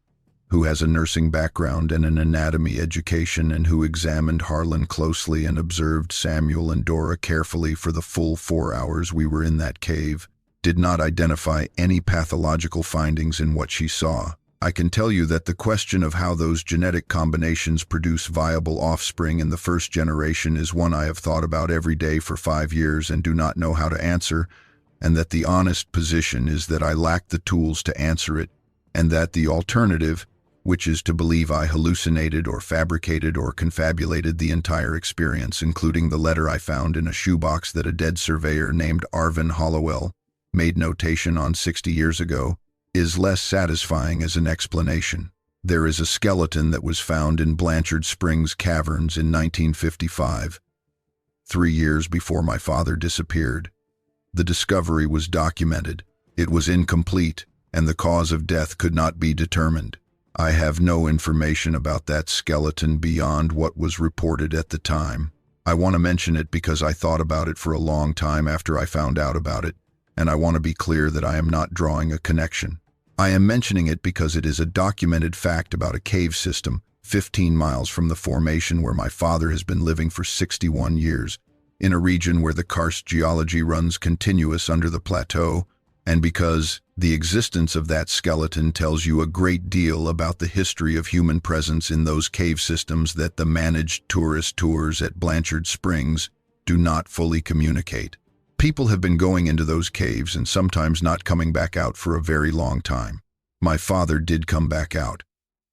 who has a nursing background and an anatomy education and who examined Harlan closely and observed Samuel and Dora carefully for the full 4 hours we were in that cave, did not identify any pathological findings in what she saw. I can tell you that the question of how those genetic combinations produce viable offspring in the first generation is one I have thought about every day for 5 years and do not know how to answer, and that the honest position is that I lack the tools to answer it, and that the alternative, which is to believe I hallucinated or fabricated or confabulated the entire experience, including the letter I found in a shoebox that a dead surveyor named Arvin Hollowell made notation on 60 years ago, is less satisfying as an explanation. There is a skeleton that was found in Blanchard Springs Caverns in 1955, 3 years before my father disappeared. The discovery was documented. It was incomplete, and the cause of death could not be determined. I have no information about that skeleton beyond what was reported at the time. I want to mention it because I thought about it for a long time after I found out about it, and I want to be clear that I am not drawing a connection. I am mentioning it because it is a documented fact about a cave system 15 miles from the formation where my father has been living for 61 years, in a region where the karst geology runs continuous under the plateau, and because the existence of that skeleton tells you a great deal about the history of human presence in those cave systems that the managed tourist tours at Blanchard Springs do not fully communicate. People have been going into those caves and sometimes not coming back out for a very long time. My father did come back out.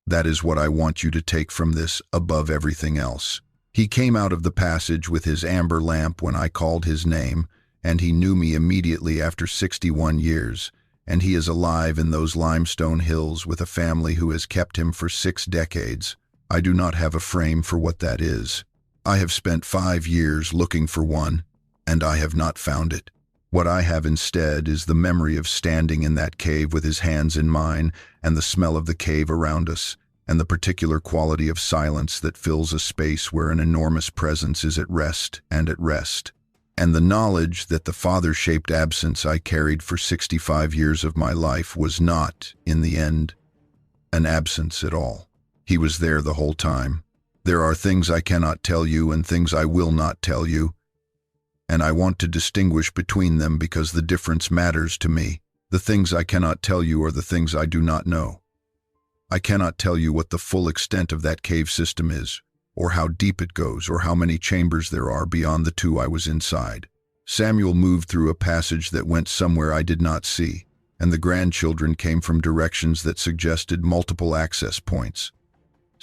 That is what I want you to take from this above everything else. He came out of the passage with his amber lamp when I called his name, and he knew me immediately after 61 years, and he is alive in those limestone hills with a family who has kept him for 6 decades. I do not have a frame for what that is. I have spent 5 years looking for one, and I have not found it. What I have instead is the memory of standing in that cave with his hands in mine, and the smell of the cave around us, and the particular quality of silence that fills a space where an enormous presence is at rest, and the knowledge that the father-shaped absence I carried for 65 years of my life was not, in the end, an absence at all. He was there the whole time. There are things I cannot tell you and things I will not tell you, and I want to distinguish between them because the difference matters to me. The things I cannot tell you are the things I do not know. I cannot tell you what the full extent of that cave system is, or how deep it goes, or how many chambers there are beyond the 2 I was inside. Samuel moved through a passage that went somewhere I did not see, and the grandchildren came from directions that suggested multiple access points,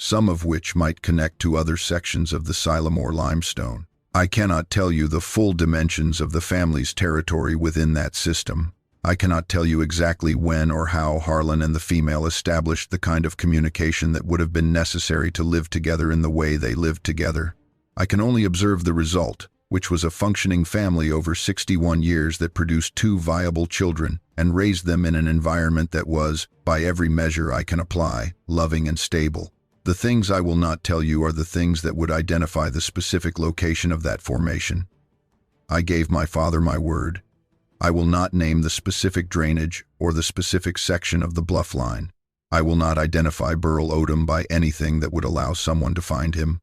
some of which might connect to other sections of the Sylamore limestone. I cannot tell you the full dimensions of the family's territory within that system. I cannot tell you exactly when or how Harlan and the female established the kind of communication that would have been necessary to live together in the way they lived together. I can only observe the result, which was a functioning family over 61 years that produced 2 viable children and raised them in an environment that was, by every measure I can apply, loving and stable. The things I will not tell you are the things that would identify the specific location of that formation. I gave my father my word. I will not name the specific drainage or the specific section of the bluff line. I will not identify Burl Odom by anything that would allow someone to find him.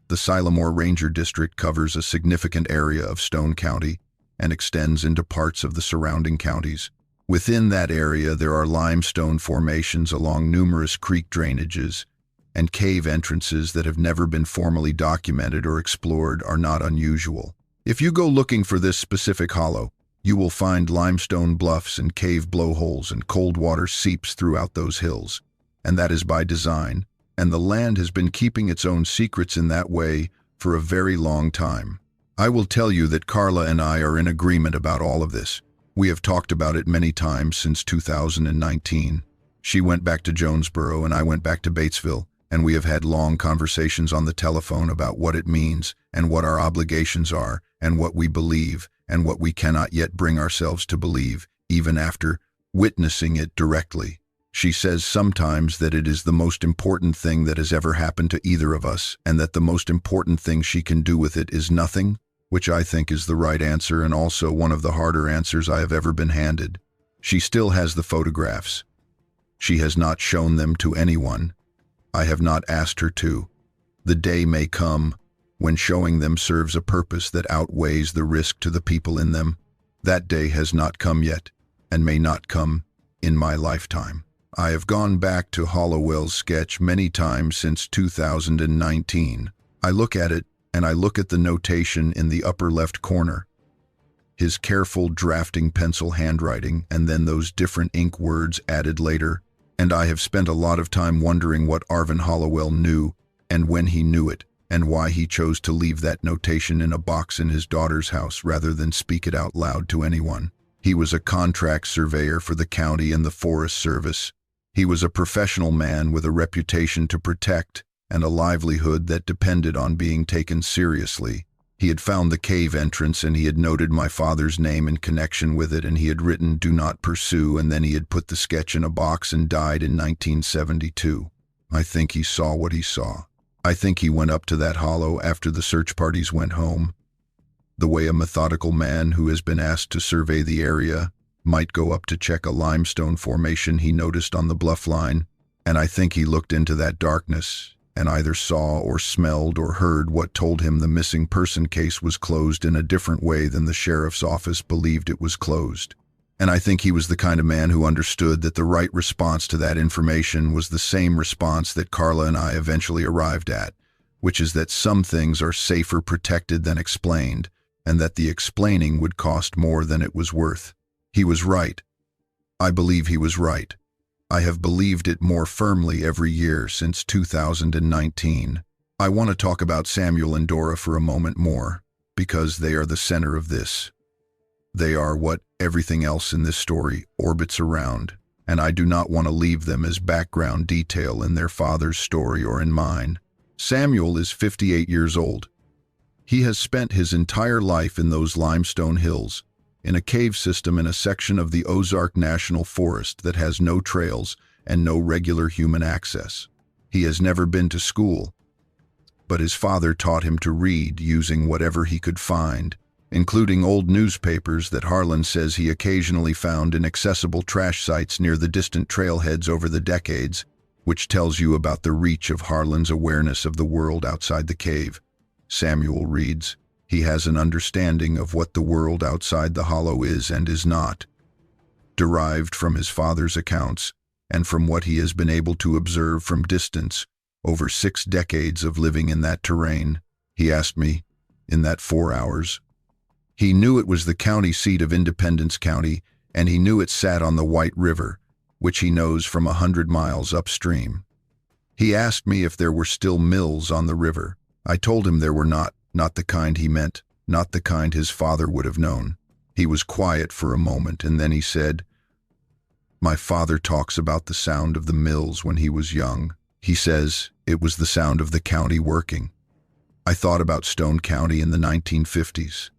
The Sylamore Ranger District covers a significant area of Stone County and extends into parts of the surrounding counties. Within that area there are limestone formations along numerous creek drainages, and cave entrances that have never been formally documented or explored are not unusual. If you go looking for this specific hollow, you will find limestone bluffs and cave blowholes and cold water seeps throughout those hills, and that is by design, and the land has been keeping its own secrets in that way for a very long time. I will tell you that Carla and I are in agreement about all of this. We have talked about it many times since 2019. She went back to Jonesboro and I went back to Batesville, and we have had long conversations on the telephone about what it means and what our obligations are and what we believe and what we cannot yet bring ourselves to believe, even after witnessing it directly. She says sometimes that it is the most important thing that has ever happened to either of us, and that the most important thing she can do with it is nothing, which I think is the right answer and also one of the harder answers I have ever been handed. She still has the photographs. She has not shown them to anyone. I have not asked her to. The day may come when showing them serves a purpose that outweighs the risk to the people in them. That day has not come yet, and may not come in my lifetime. I have gone back to Hollowell's sketch many times since 2019. I look at it, and I look at the notation in the upper left corner. His careful drafting pencil handwriting, and then those different ink words added later. And I have spent a lot of time wondering what Arvin Hollowell knew, and when he knew it, and why he chose to leave that notation in a box in his daughter's house rather than speak it out loud to anyone. He was a contract surveyor for the county and the Forest Service. He was a professional man with a reputation to protect and a livelihood that depended on being taken seriously. He had found the cave entrance and he had noted my father's name in connection with it, and he had written "Do not pursue," and then he had put the sketch in a box and died in 1972. I think he saw what he saw. I think he went up to that hollow after the search parties went home, the way a methodical man who has been asked to survey the area might go up to check a limestone formation he noticed on the bluff line, and I think he looked into that darkness and either saw or smelled or heard what told him the missing person case was closed in a different way than the sheriff's office believed it was closed. And I think he was the kind of man who understood that the right response to that information was the same response that Carla and I eventually arrived at, which is that some things are safer protected than explained, and that the explaining would cost more than it was worth. He was right. I believe he was right. I have believed it more firmly every year since 2019. I want to talk about Samuel and Dora for a moment more, because they are the center of this. They are what everything else in this story orbits around. and I do not want to leave them as background detail in their father's story or in mine. Samuel is 58 years old. He has spent his entire life in those limestone hills, in a cave system in a section of the Ozark National Forest that has no trails and no regular human access. He has never been to school, but his father taught him to read using whatever he could find, including old newspapers that Harlan says he occasionally found in accessible trash sites near the distant trailheads over the decades, which tells you about the reach of Harlan's awareness of the world outside the cave. Samuel reads, he has an understanding of what the world outside the hollow is and is not, derived from his father's accounts and from what he has been able to observe from distance over 6 decades of living in that terrain. He asked me, in that 4 hours. He knew it was the county seat of Independence County, and he knew it sat on the White River, which he knows from 100 miles upstream. He asked me if there were still mills on the river. I told him there were not the kind he meant, not the kind his father would have known. He was quiet for a moment, and then he said, my father talks about the sound of the mills when he was young. He says it was the sound of the county working. I thought about Stone County in the 1950s,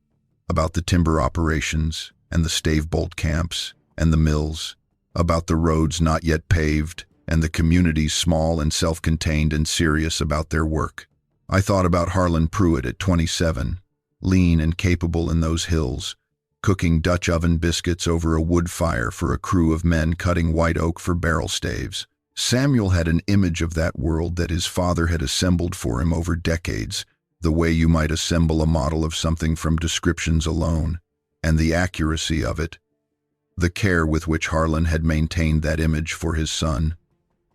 about the timber operations and the stave bolt camps and the mills, about the roads not yet paved and the communities small and self-contained and serious about their work. I thought about Harlan Pruitt at 27, lean and capable in those hills, cooking Dutch oven biscuits over a wood fire for a crew of men cutting white oak for barrel staves. Samuel had an image of that world that his father had assembled for him over decades, the way you might assemble a model of something from descriptions alone, and the accuracy of it, the care with which Harlan had maintained that image for his son,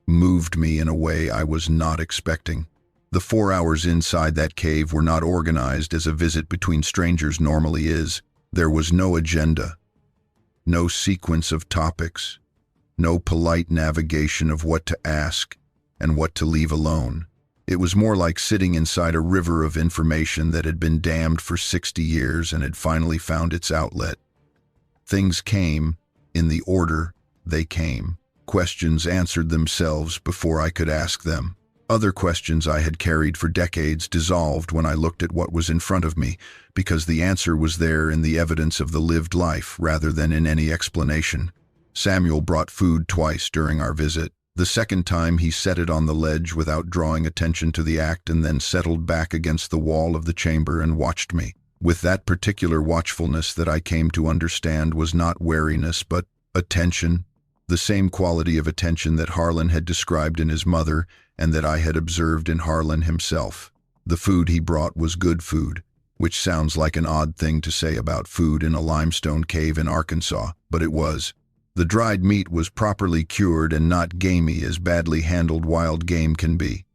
moved me in a way I was not expecting. The 4 hours inside that cave were not organized as a visit between strangers normally is. There was no agenda, no sequence of topics, no polite navigation of what to ask and what to leave alone. It was more like sitting inside a river of information that had been dammed for 60 years and had finally found its outlet. Things came in the order they came. Questions answered themselves before I could ask them. Other questions I had carried for decades dissolved when I looked at what was in front of me, because the answer was there in the evidence of the lived life rather than in any explanation. Samuel brought food twice during our visit. The second time he set it on the ledge without drawing attention to the act and then settled back against the wall of the chamber and watched me, with that particular watchfulness that I came to understand was not wariness but attention, the same quality of attention that Harlan had described in his mother and that I had observed in Harlan himself. The food he brought was good food, which sounds like an odd thing to say about food in a limestone cave in Arkansas, but it was. The dried meat was properly cured and not gamey as badly handled wild game can be.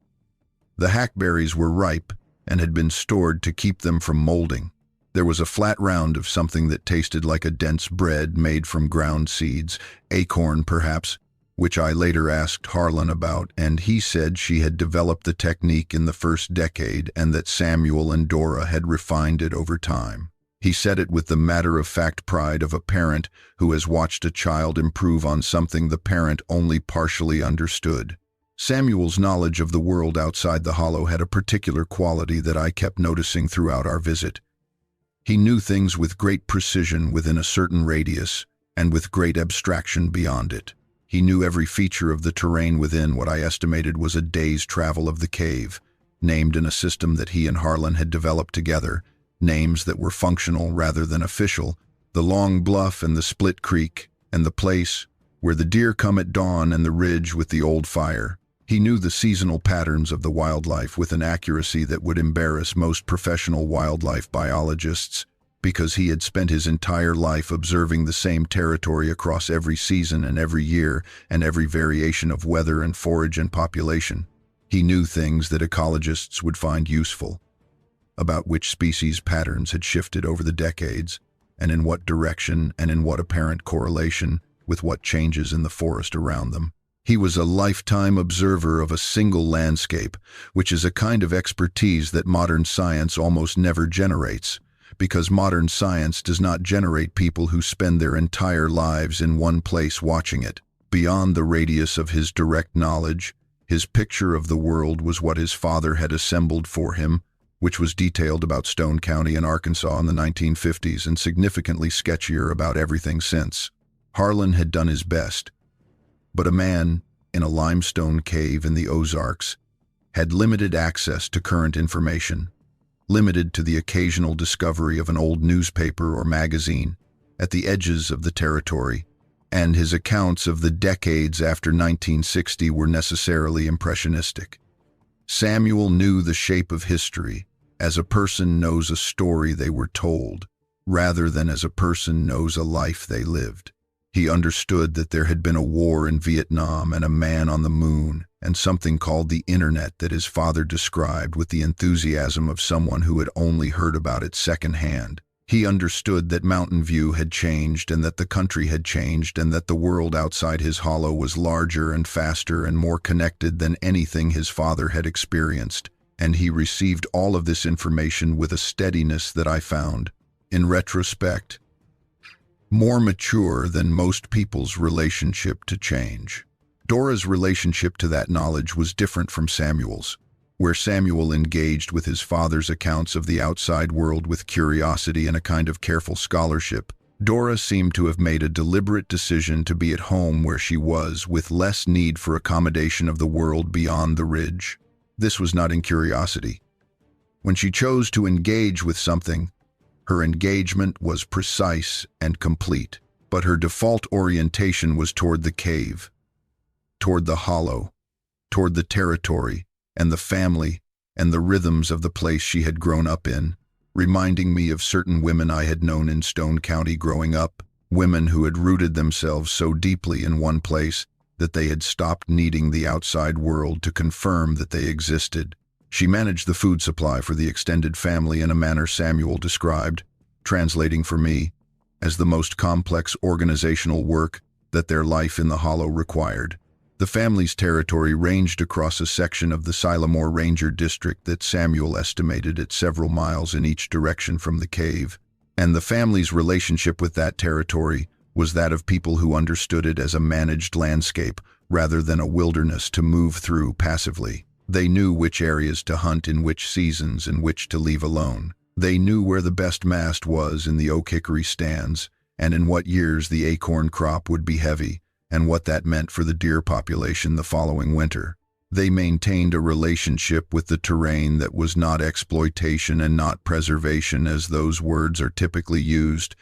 The hackberries were ripe and had been stored to keep them from molding. There was a flat round of something that tasted like a dense bread made from ground seeds, acorn perhaps, which I later asked Harlan about, and he said she had developed the technique in the first decade and that Samuel and Dora had refined it over time. He said it with the matter-of-fact pride of a parent who has watched a child improve on something the parent only partially understood. Samuel's knowledge of the world outside the hollow had a particular quality that I kept noticing throughout our visit. He knew things with great precision within a certain radius and with great abstraction beyond it. He knew every feature of the terrain within what I estimated was a day's travel of the cave, named in a system that he and Harlan had developed together, names that were functional rather than official, the long bluff and the split creek, and the place where the deer come at dawn and the ridge with the old fire. He knew the seasonal patterns of the wildlife with an accuracy that would embarrass most professional wildlife biologists, because he had spent his entire life observing the same territory across every season and every year and every variation of weather and forage and population. He knew things that ecologists would find useful, about which species patterns had shifted over the decades, and in what direction and in what apparent correlation with what changes in the forest around them. He was a lifetime observer of a single landscape, which is a kind of expertise that modern science almost never generates, because modern science does not generate people who spend their entire lives in one place watching it. Beyond the radius of his direct knowledge, his picture of the world was what his father had assembled for him, which was detailed about Stone County in Arkansas in the 1950s and significantly sketchier about everything since. Harlan had done his best, but a man in a limestone cave in the Ozarks had limited access to current information, limited to the occasional discovery of an old newspaper or magazine at the edges of the territory, and his accounts of the decades after 1960 were necessarily impressionistic. Samuel knew the shape of history as a person knows a story they were told, rather than as a person knows a life they lived. He understood that there had been a war in Vietnam and a man on the moon, and something called the internet that his father described with the enthusiasm of someone who had only heard about it secondhand. He understood that Mountain View had changed and that the country had changed and that the world outside his hollow was larger and faster and more connected than anything his father had experienced, and he received all of this information with a steadiness that I found, in retrospect, more mature than most people's relationship to change. Dora's relationship to that knowledge was different from Samuel's. Where Samuel engaged with his father's accounts of the outside world with curiosity and a kind of careful scholarship, Dora seemed to have made a deliberate decision to be at home where she was, with less need for accommodation of the world beyond the ridge. This was not in curiosity. When she chose to engage with something, her engagement was precise and complete, but her default orientation was toward the cave, toward the hollow, toward the territory, and the family, and the rhythms of the place she had grown up in, reminding me of certain women I had known in Stone County growing up, women who had rooted themselves so deeply in one place that they had stopped needing the outside world to confirm that they existed. She managed the food supply for the extended family in a manner Samuel described, translating for me, as the most complex organizational work that their life in the hollow required. The family's territory ranged across a section of the Sylamore Ranger District that Samuel estimated at several miles in each direction from the cave, and the family's relationship with that territory was that of people who understood it as a managed landscape rather than a wilderness to move through passively. They knew which areas to hunt in which seasons and which to leave alone. They knew where the best mast was in the oak hickory stands, and in what years the acorn crop would be heavy, and what that meant for the deer population the following winter. They maintained a relationship with the terrain that was not exploitation and not preservation as those words are typically used,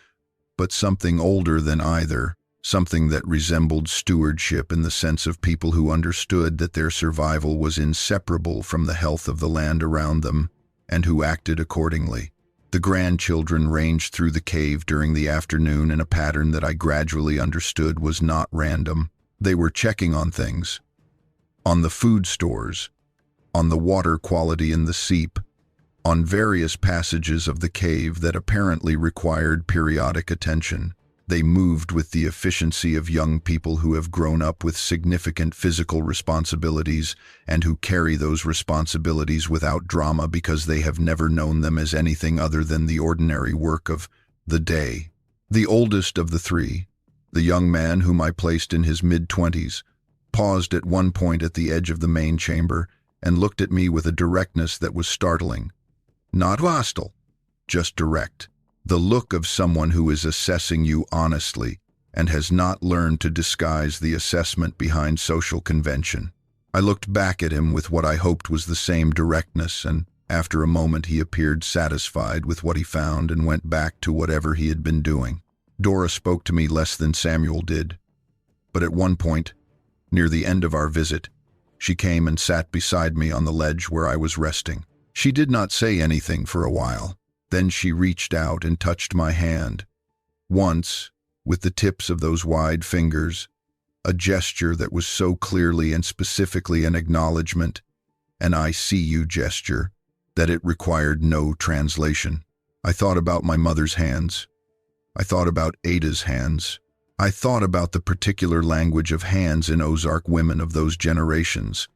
but something older than either, something that resembled stewardship in the sense of people who understood that their survival was inseparable from the health of the land around them, and who acted accordingly. The grandchildren ranged through the cave during the afternoon in a pattern that I gradually understood was not random. They were checking on things, on the food stores, on the water quality in the seep, on various passages of the cave that apparently required periodic attention. They moved with the efficiency of young people who have grown up with significant physical responsibilities and who carry those responsibilities without drama because they have never known them as anything other than the ordinary work of the day. The oldest of the three, the young man whom I placed in his mid-20s, paused at one point at the edge of the main chamber and looked at me with a directness that was startling. Not hostile, just direct. The look of someone who is assessing you honestly and has not learned to disguise the assessment behind social convention. I looked back at him with what I hoped was the same directness, and after a moment he appeared satisfied with what he found and went back to whatever he had been doing. Dora spoke to me less than Samuel did, but at one point, near the end of our visit, she came and sat beside me on the ledge where I was resting. She did not say anything for a while. Then she reached out and touched my hand. Once, with the tips of those wide fingers, a gesture that was so clearly and specifically an acknowledgement, an I see you gesture, that it required no translation. I thought about my mother's hands. I thought about Ada's hands. I thought about the particular language of hands in Ozark women of those generations,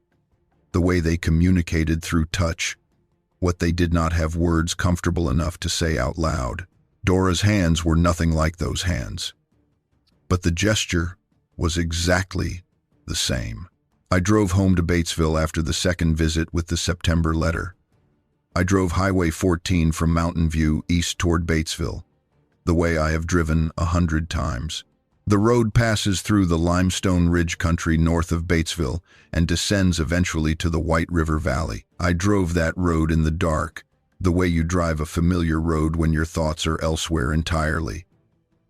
the way they communicated through touch, what they did not have words comfortable enough to say out loud. Dora's hands were nothing like those hands. But the gesture, was exactly the same. I drove home to Batesville after the second visit with the September letter. I drove Highway 14 from Mountain View east toward Batesville, the way I have driven 100 times. The road passes through the limestone ridge country north of Batesville and descends eventually to the White River Valley. I drove that road in the dark, the way you drive a familiar road when your thoughts are elsewhere entirely.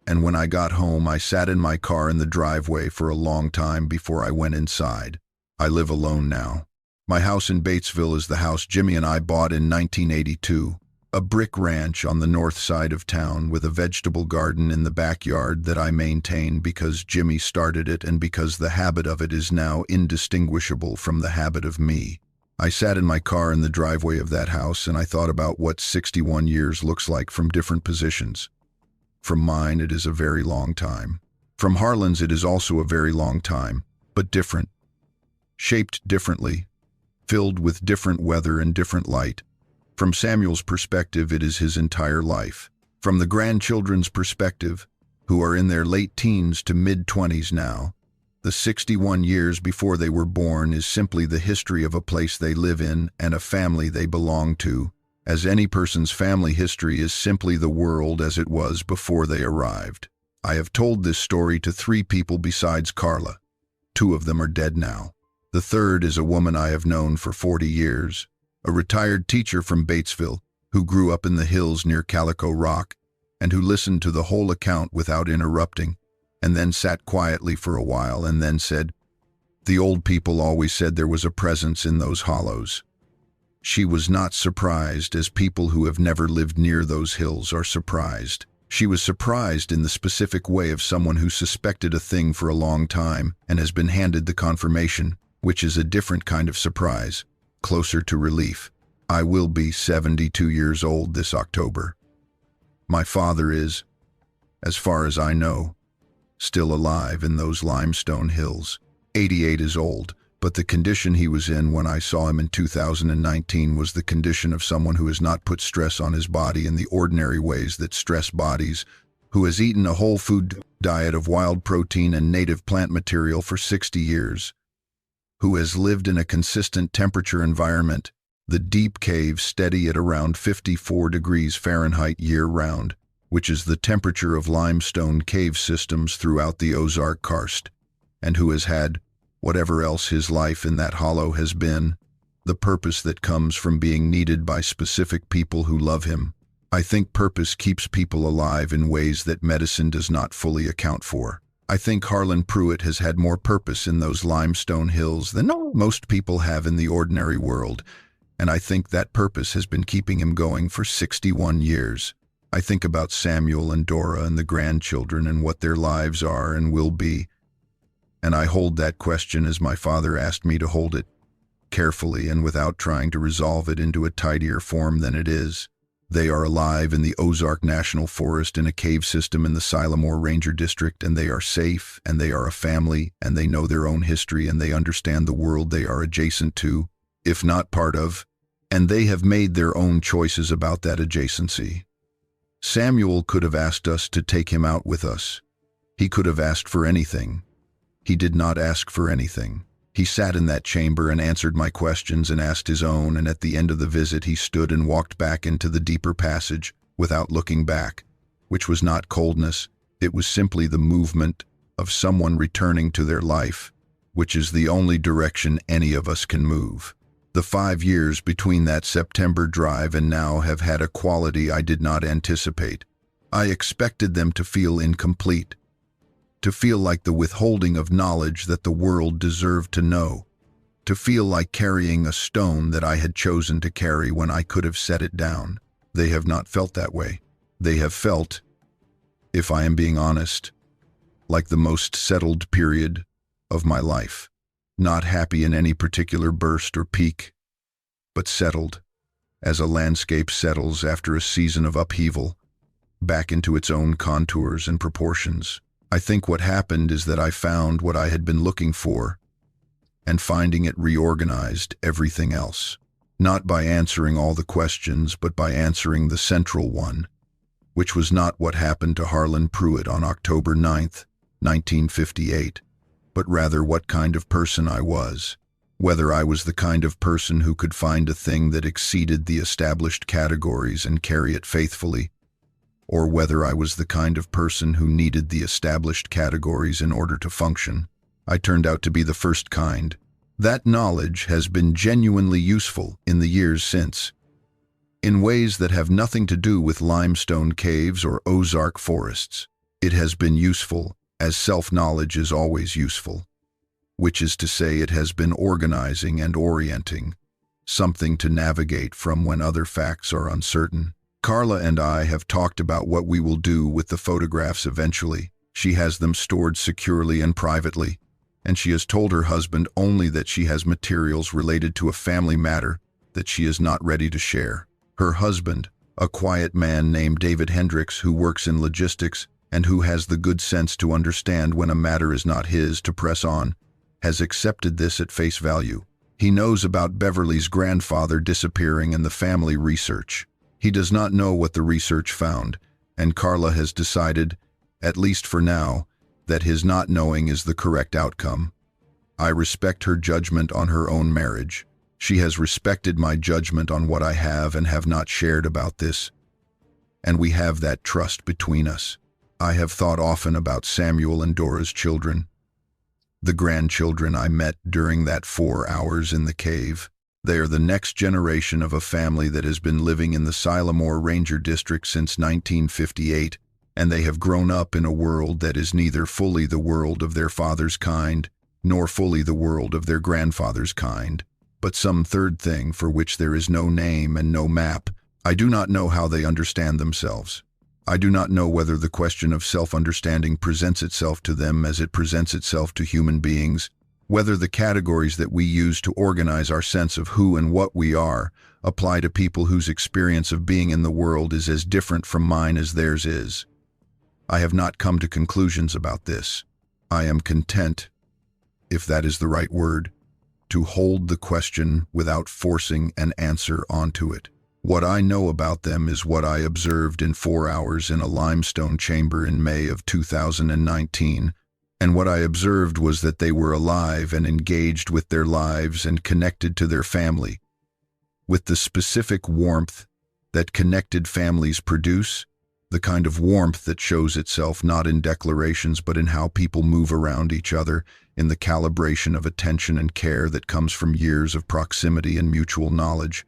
And when I got home, I sat in my car in the driveway for a long time before I went inside. I live alone now. My house in Batesville is the house Jimmy and I bought in 1982. A brick ranch on the north side of town with a vegetable garden in the backyard that I maintain because Jimmy started it and because the habit of it is now indistinguishable from the habit of me. I sat in my car in the driveway of that house and I thought about what 61 years looks like from different positions. From mine, it is a very long time. From Harlan's, it is also a very long time, but different. Shaped differently, filled with different weather and different light. From Samuel's perspective, it is his entire life. From the grandchildren's perspective, who are in their late teens to mid-20s now, the 61 years before they were born is simply the history of a place they live in and a family they belong to, as any person's family history is simply the world as it was before they arrived. I have told this story to 3 people besides Carla. 2 of them are dead now. The third is a woman I have known for 40 years, a retired teacher from Batesville who grew up in the hills near Calico Rock and who listened to the whole account without interrupting, and then sat quietly for a while and then said, "The old people always said there was a presence in those hollows." She was not surprised as people who have never lived near those hills are surprised. She was surprised in the specific way of someone who suspected a thing for a long time and has been handed the confirmation, which is a different kind of surprise, closer to relief. I will be 72 years old this October. My father is, as far as I know, still alive in those limestone hills. 88 is old, but the condition he was in when I saw him in 2019 was the condition of someone who has not put stress on his body in the ordinary ways that stress bodies, who has eaten a whole food diet of wild protein and native plant material for 60 years, who has lived in a consistent temperature environment, the deep cave steady at around 54 degrees Fahrenheit year-round, which is the temperature of limestone cave systems throughout the Ozark karst, and who has had, whatever else his life in that hollow has been, the purpose that comes from being needed by specific people who love him. I think purpose keeps people alive in ways that medicine does not fully account for. I think Harlan Pruitt has had more purpose in those limestone hills than most people have in the ordinary world, and I think that purpose has been keeping him going for 61 years. I think about Samuel and Dora and the grandchildren and what their lives are and will be, and I hold that question as my father asked me to hold it, carefully and without trying to resolve it into a tidier form than it is. They are alive in the Ozark National Forest in a cave system in the Sylamore Ranger District, and they are safe, and they are a family, and they know their own history, and they understand the world they are adjacent to, if not part of, and they have made their own choices about that adjacency. Samuel could have asked us to take him out with us. He could have asked for anything. He did not ask for anything. He sat in that chamber and answered my questions and asked his own, and at the end of the visit he stood and walked back into the deeper passage without looking back, which was not coldness, it was simply the movement of someone returning to their life, which is the only direction any of us can move. The 5 years between that September drive and now have had a quality I did not anticipate. I expected them to feel incomplete, to feel like the withholding of knowledge that the world deserved to know, to feel like carrying a stone that I had chosen to carry when I could have set it down. They have not felt that way. They have felt, if I am being honest, like the most settled period of my life. Not happy in any particular burst or peak, but settled, as a landscape settles after a season of upheaval, back into its own contours and proportions. I think what happened is that I found what I had been looking for, and finding it reorganized everything else. Not by answering all the questions, but by answering the central one, which was not what happened to Harlan Pruitt on October 9th, 1958. but rather what kind of person I was. Whether I was the kind of person who could find a thing that exceeded the established categories and carry it faithfully, or whether I was the kind of person who needed the established categories in order to function. I turned out to be the first kind. That knowledge has been genuinely useful in the years since, in ways that have nothing to do with limestone caves or Ozark forests. It has been useful, as self-knowledge is always useful, which is to say it has been organizing and orienting, something to navigate from when other facts are uncertain. Carla and I have talked about what we will do with the photographs eventually. She has them stored securely and privately, and she has told her husband only that she has materials related to a family matter that she is not ready to share. Her husband, a quiet man named David Hendricks who works in logistics and who has the good sense to understand when a matter is not his to press on, has accepted this at face value. He knows about Beverly's grandfather disappearing and the family research. He does not know what the research found, and Carla has decided, at least for now, that his not knowing is the correct outcome. I respect her judgment on her own marriage. She has respected my judgment on what I have and have not shared about this, and we have that trust between us. I have thought often about Samuel and Dora's children, the grandchildren I met during that 4 hours in the cave. They are the next generation of a family that has been living in the Sylamore Ranger District since 1958, and they have grown up in a world that is neither fully the world of their father's kind, nor fully the world of their grandfather's kind, but some third thing for which there is no name and no map. I do not know how they understand themselves. I do not know whether the question of self-understanding presents itself to them as it presents itself to human beings, whether the categories that we use to organize our sense of who and what we are apply to people whose experience of being in the world is as different from mine as theirs is. I have not come to conclusions about this. I am content, if that is the right word, to hold the question without forcing an answer onto it. What I know about them is what I observed in 4 hours in a limestone chamber in May of 2019, and what I observed was that they were alive and engaged with their lives and connected to their family, with the specific warmth that connected families produce, the kind of warmth that shows itself not in declarations but in how people move around each other, in the calibration of attention and care that comes from years of proximity and mutual knowledge.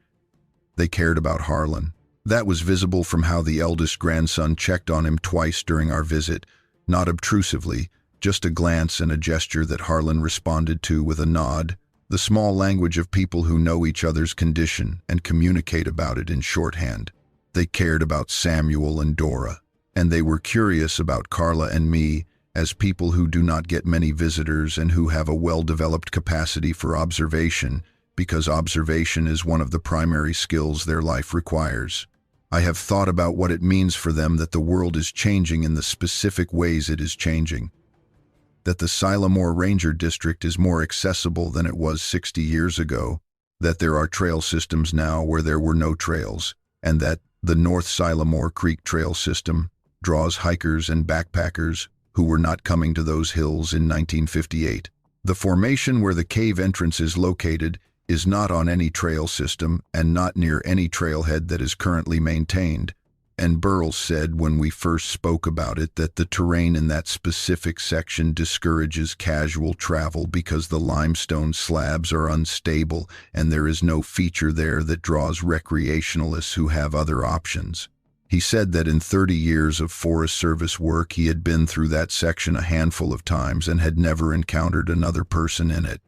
They cared about Harlan. That was visible from how the eldest grandson checked on him twice during our visit, not obtrusively, just a glance and a gesture that Harlan responded to with a nod, the small language of people who know each other's condition and communicate about it in shorthand. They cared about Samuel and Dora, and they were curious about Carla and me as people who do not get many visitors and who have a well-developed capacity for observation, because observation is one of the primary skills their life requires. I have thought about what it means for them that the world is changing in the specific ways it is changing, that the Sylamore Ranger District is more accessible than it was 60 years ago, that there are trail systems now where there were no trails, and that the North Sylamore Creek trail system draws hikers and backpackers who were not coming to those hills in 1958. The formation where the cave entrance is located is not on any trail system and not near any trailhead that is currently maintained, and Burles said when we first spoke about it that the terrain in that specific section discourages casual travel because the limestone slabs are unstable and there is no feature there that draws recreationalists who have other options. He said that in 30 years of Forest Service work he had been through that section a handful of times and had never encountered another person in it.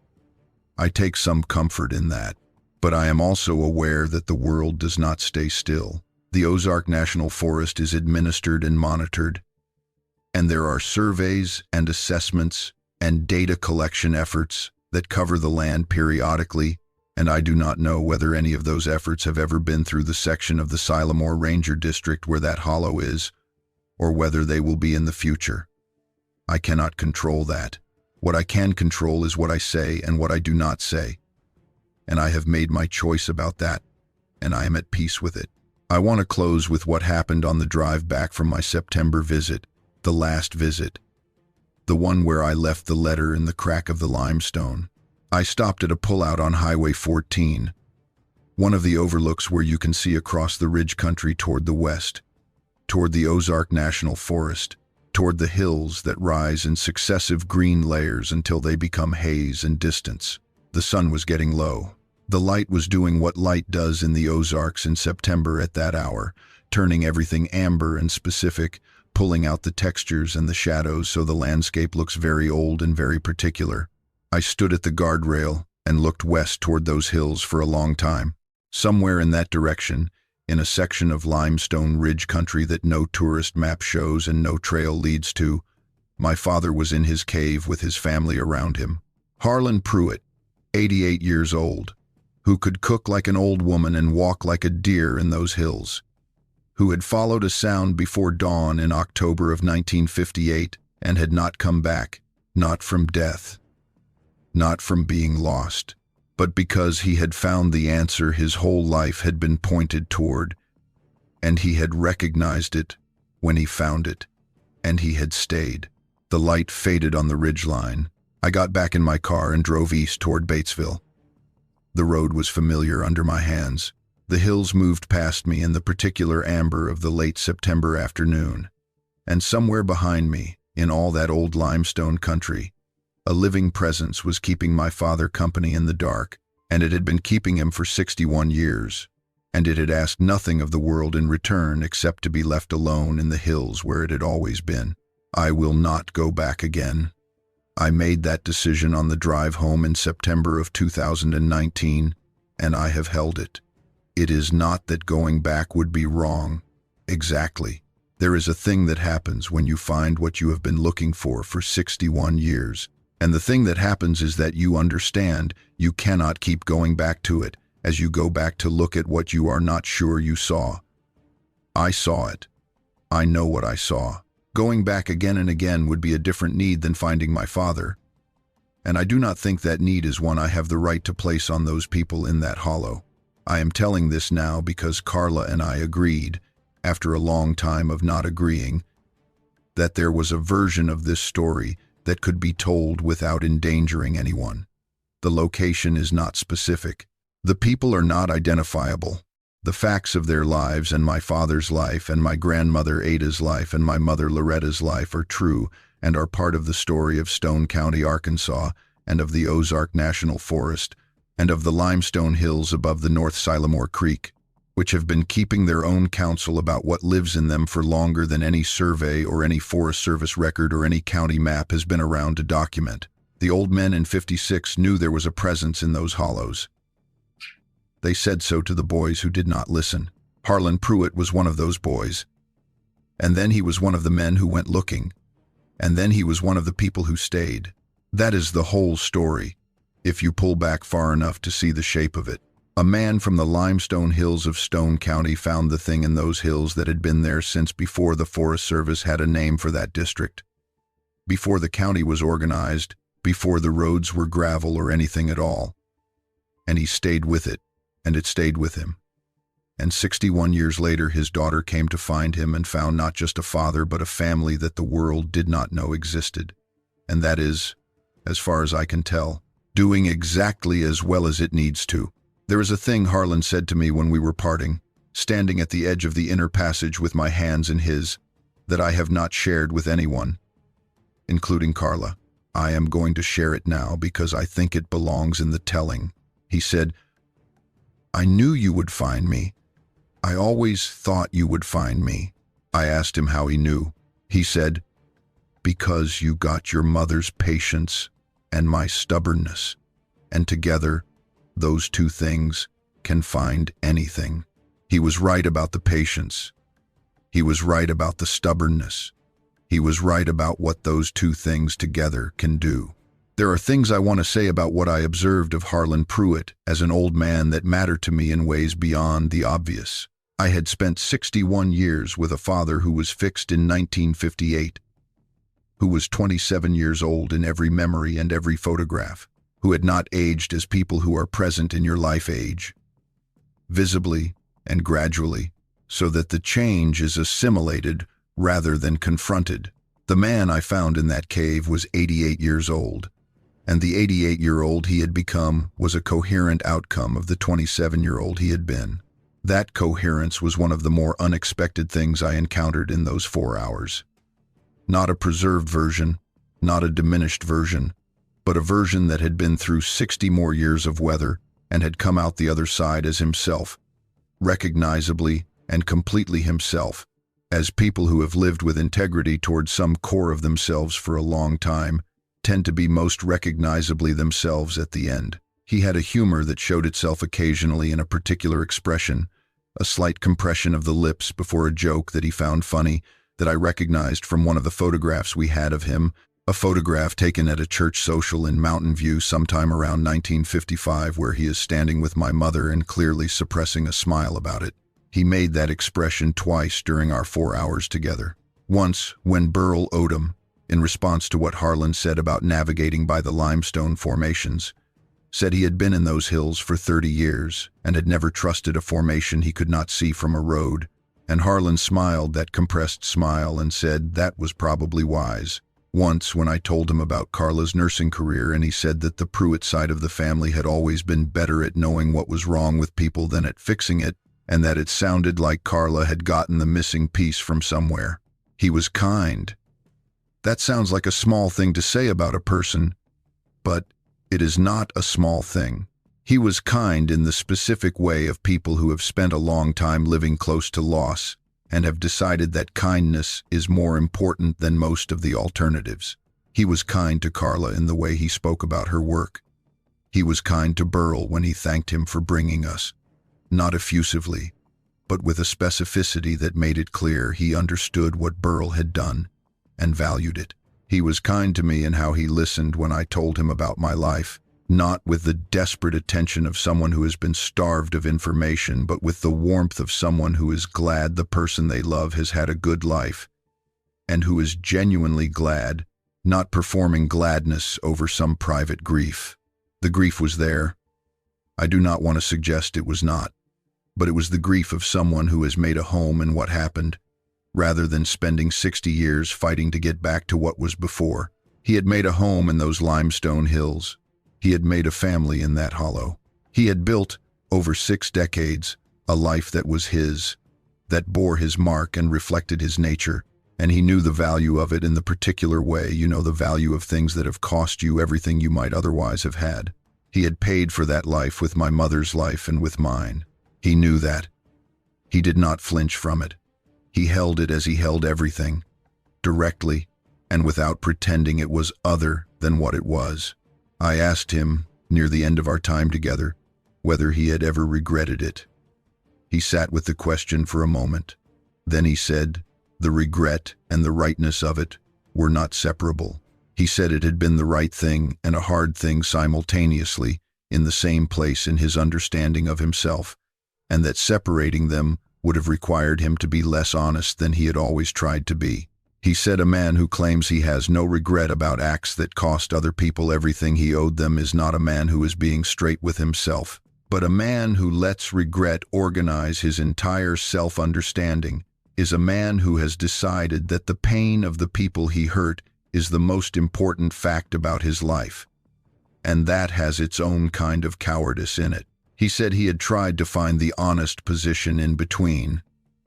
I take some comfort in that, but I am also aware that the world does not stay still. The Ozark National Forest is administered and monitored, and there are surveys and assessments and data collection efforts that cover the land periodically, and I do not know whether any of those efforts have ever been through the section of the Sylamore Ranger District where that hollow is, or whether they will be in the future. I cannot control that. What I can control is what I say and what I do not say, and I have made my choice about that, and I am at peace with it. I want to close with what happened on the drive back from my September visit, the last visit. the one where I left the letter in the crack of the limestone. I stopped at a pullout on Highway 14, one of the overlooks where you can see across the ridge country toward the west, toward the Ozark National Forest, toward the hills that rise in successive green layers until they become haze and distance. The sun was getting low. The light was doing what light does in the Ozarks in September at that hour, turning everything amber and specific, pulling out the textures and the shadows so the landscape looks very old and very particular. I stood at the guardrail and looked west toward those hills for a long time. Somewhere in that direction, in a section of limestone ridge country that no tourist map shows and no trail leads to, my father was in his cave with his family around him. Harlan Pruitt, 88 years old, who could cook like an old woman and walk like a deer in those hills, who had followed a sound before dawn in October of 1958 and had not come back, not from death, not from being lost, but because he had found the answer his whole life had been pointed toward, and he had recognized it when he found it, and he had stayed. The light faded on the ridgeline. I got back in my car and drove east toward Batesville. The road was familiar under my hands. The hills moved past me in the particular amber of the late September afternoon. And somewhere behind me, in all that old limestone country, a living presence was keeping my father company in the dark, and it had been keeping him for 61 years. And it had asked nothing of the world in return except to be left alone in the hills where it had always been. I will not go back again. I made that decision on the drive home in September of 2019, and I have held it. It is not that going back would be wrong. Exactly. There is a thing that happens when you find what you have been looking for 61 years. And the thing that happens is that you understand you cannot keep going back to it as you go back to look at what you are not sure you saw. I saw it. I know what I saw. Going back again and again would be a different need than finding my father. And I do not think that need is one I have the right to place on those people in that hollow. I am telling this now because Carla and I agreed, after a long time of not agreeing, that there was a version of this story that could be told without endangering anyone. The location is not specific. The people are not identifiable. The facts of their lives and my father's life and my grandmother Ada's life and my mother Loretta's life are true and are part of the story of Stone County, Arkansas, and of the Ozark National Forest, and of the limestone hills above the North Sylamore Creek, which have been keeping their own counsel about what lives in them for longer than any survey or any Forest Service record or any county map has been around to document. The old men in 56 knew there was a presence in those hollows. They said so to the boys who did not listen. Harlan Pruitt was one of those boys. And then he was one of the men who went looking. And then he was one of the people who stayed. That is the whole story, if you pull back far enough to see the shape of it. A man from the limestone hills of Stone County found the thing in those hills that had been there since before the Forest Service had a name for that district. Before the county was organized, before the roads were gravel or anything at all. And he stayed with it. And it stayed with him. And 61 years later, his daughter came to find him and found not just a father, but a family that the world did not know existed. And that is, as far as I can tell, doing exactly as well as it needs to. There is a thing Harlan said to me when we were parting, standing at the edge of the inner passage with my hands in his, that I have not shared with anyone, including Carla. I am going to share it now because I think it belongs in the telling. He said, "I knew you would find me. I always thought you would find me." I asked him how he knew. He said, "Because you got your mother's patience and my stubbornness, and together, those two things can find anything." He was right about the patience. He was right about the stubbornness. He was right about what those two things together can do. There are things I want to say about what I observed of Harlan Pruitt as an old man that matter to me in ways beyond the obvious. I had spent 61 years with a father who was fixed in 1958, who was 27 years old in every memory and every photograph, who had not aged as people who are present in your life age, visibly and gradually, so that the change is assimilated rather than confronted. The man I found in that cave was 88 years old, and the 88-year-old he had become was a coherent outcome of the 27-year-old he had been. That coherence was one of the more unexpected things I encountered in those 4 hours. Not a preserved version, not a diminished version, but a version that had been through 60 more years of weather and had come out the other side as himself, recognizably and completely himself, as people who have lived with integrity towards some core of themselves for a long time tend to be most recognizably themselves at the end. He had a humor that showed itself occasionally in a particular expression, a slight compression of the lips before a joke that he found funny, that I recognized from one of the photographs we had of him, a photograph taken at a church social in Mountain View sometime around 1955, where he is standing with my mother and clearly suppressing a smile about it. He made that expression twice during our 4 hours together. Once, when Burl Odom, in response to what Harlan said about navigating by the limestone formations, said he had been in those hills for 30 years and had never trusted a formation he could not see from a road, and Harlan smiled that compressed smile and said that was probably wise. Once, when I told him about Carla's nursing career, and he said that the Pruitt side of the family had always been better at knowing what was wrong with people than at fixing it, and that it sounded like Carla had gotten the missing piece from somewhere. He was kind. That sounds like a small thing to say about a person, but it is not a small thing. He was kind in the specific way of people who have spent a long time living close to loss and have decided that kindness is more important than most of the alternatives. He was kind to Carla in the way he spoke about her work. He was kind to Burl when he thanked him for bringing us, not effusively, but with a specificity that made it clear he understood what Burl had done and valued it. He was kind to me in how he listened when I told him about my life, not with the desperate attention of someone who has been starved of information, but with the warmth of someone who is glad the person they love has had a good life, and who is genuinely glad, not performing gladness over some private grief. The grief was there. I do not want to suggest it was not, but it was the grief of someone who has made a home in what happened, rather than spending 60 years fighting to get back to what was before. He had made a home in those limestone hills. He had made a family in that hollow. He had built, over 6 decades, a life that was his, that bore his mark and reflected his nature, and he knew the value of it in the particular way, the value of things that have cost you everything you might otherwise have had. He had paid for that life with my mother's life and with mine. He knew that. He did not flinch from it. He held it as he held everything, directly and without pretending it was other than what it was. I asked him, near the end of our time together, whether he had ever regretted it. He sat with the question for a moment. Then he said, the regret and the rightness of it were not separable. He said it had been the right thing and a hard thing simultaneously in the same place in his understanding of himself, and that separating them would have required him to be less honest than he had always tried to be. He said a man who claims he has no regret about acts that cost other people everything he owed them is not a man who is being straight with himself, but a man who lets regret organize his entire self-understanding is a man who has decided that the pain of the people he hurt is the most important fact about his life, and that has its own kind of cowardice in it. He said he had tried to find the honest position in between,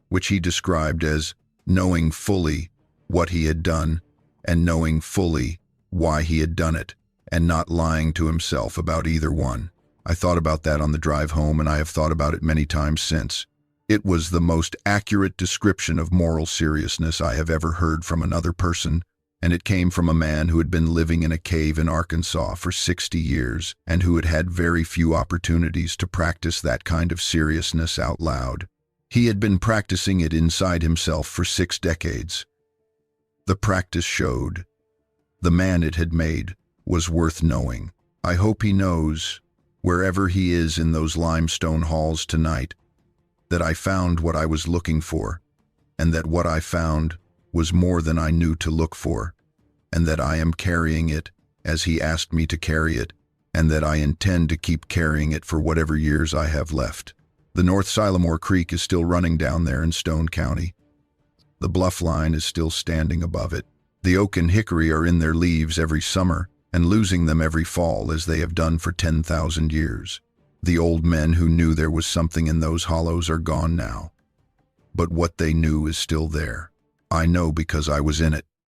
which he described as knowing fully what he had done and knowing fully why he had done it, and not lying to himself about either one. I thought about that on the drive home, and I have thought about it many times since. It was the most accurate description of moral seriousness I have ever heard from another person, and it came from a man who had been living in a cave in Arkansas for 60 years and who had had very few opportunities to practice that kind of seriousness out loud. He had been practicing it inside himself for 6 decades. The practice showed. The man it had made was worth knowing. I hope he knows, wherever he is in those limestone halls tonight, that I found what I was looking for, and that what I found was more than I knew to look for, and that I am carrying it as he asked me to carry it, and that I intend to keep carrying it for whatever years I have left. The North Sylamore Creek is still running down there in Stone County. The bluff line is still standing above it. The oak and hickory are in their leaves every summer and losing them every fall as they have done for 10,000 years. The old men who knew there was something in those hollows are gone now. But what they knew is still there. I know because I was in it.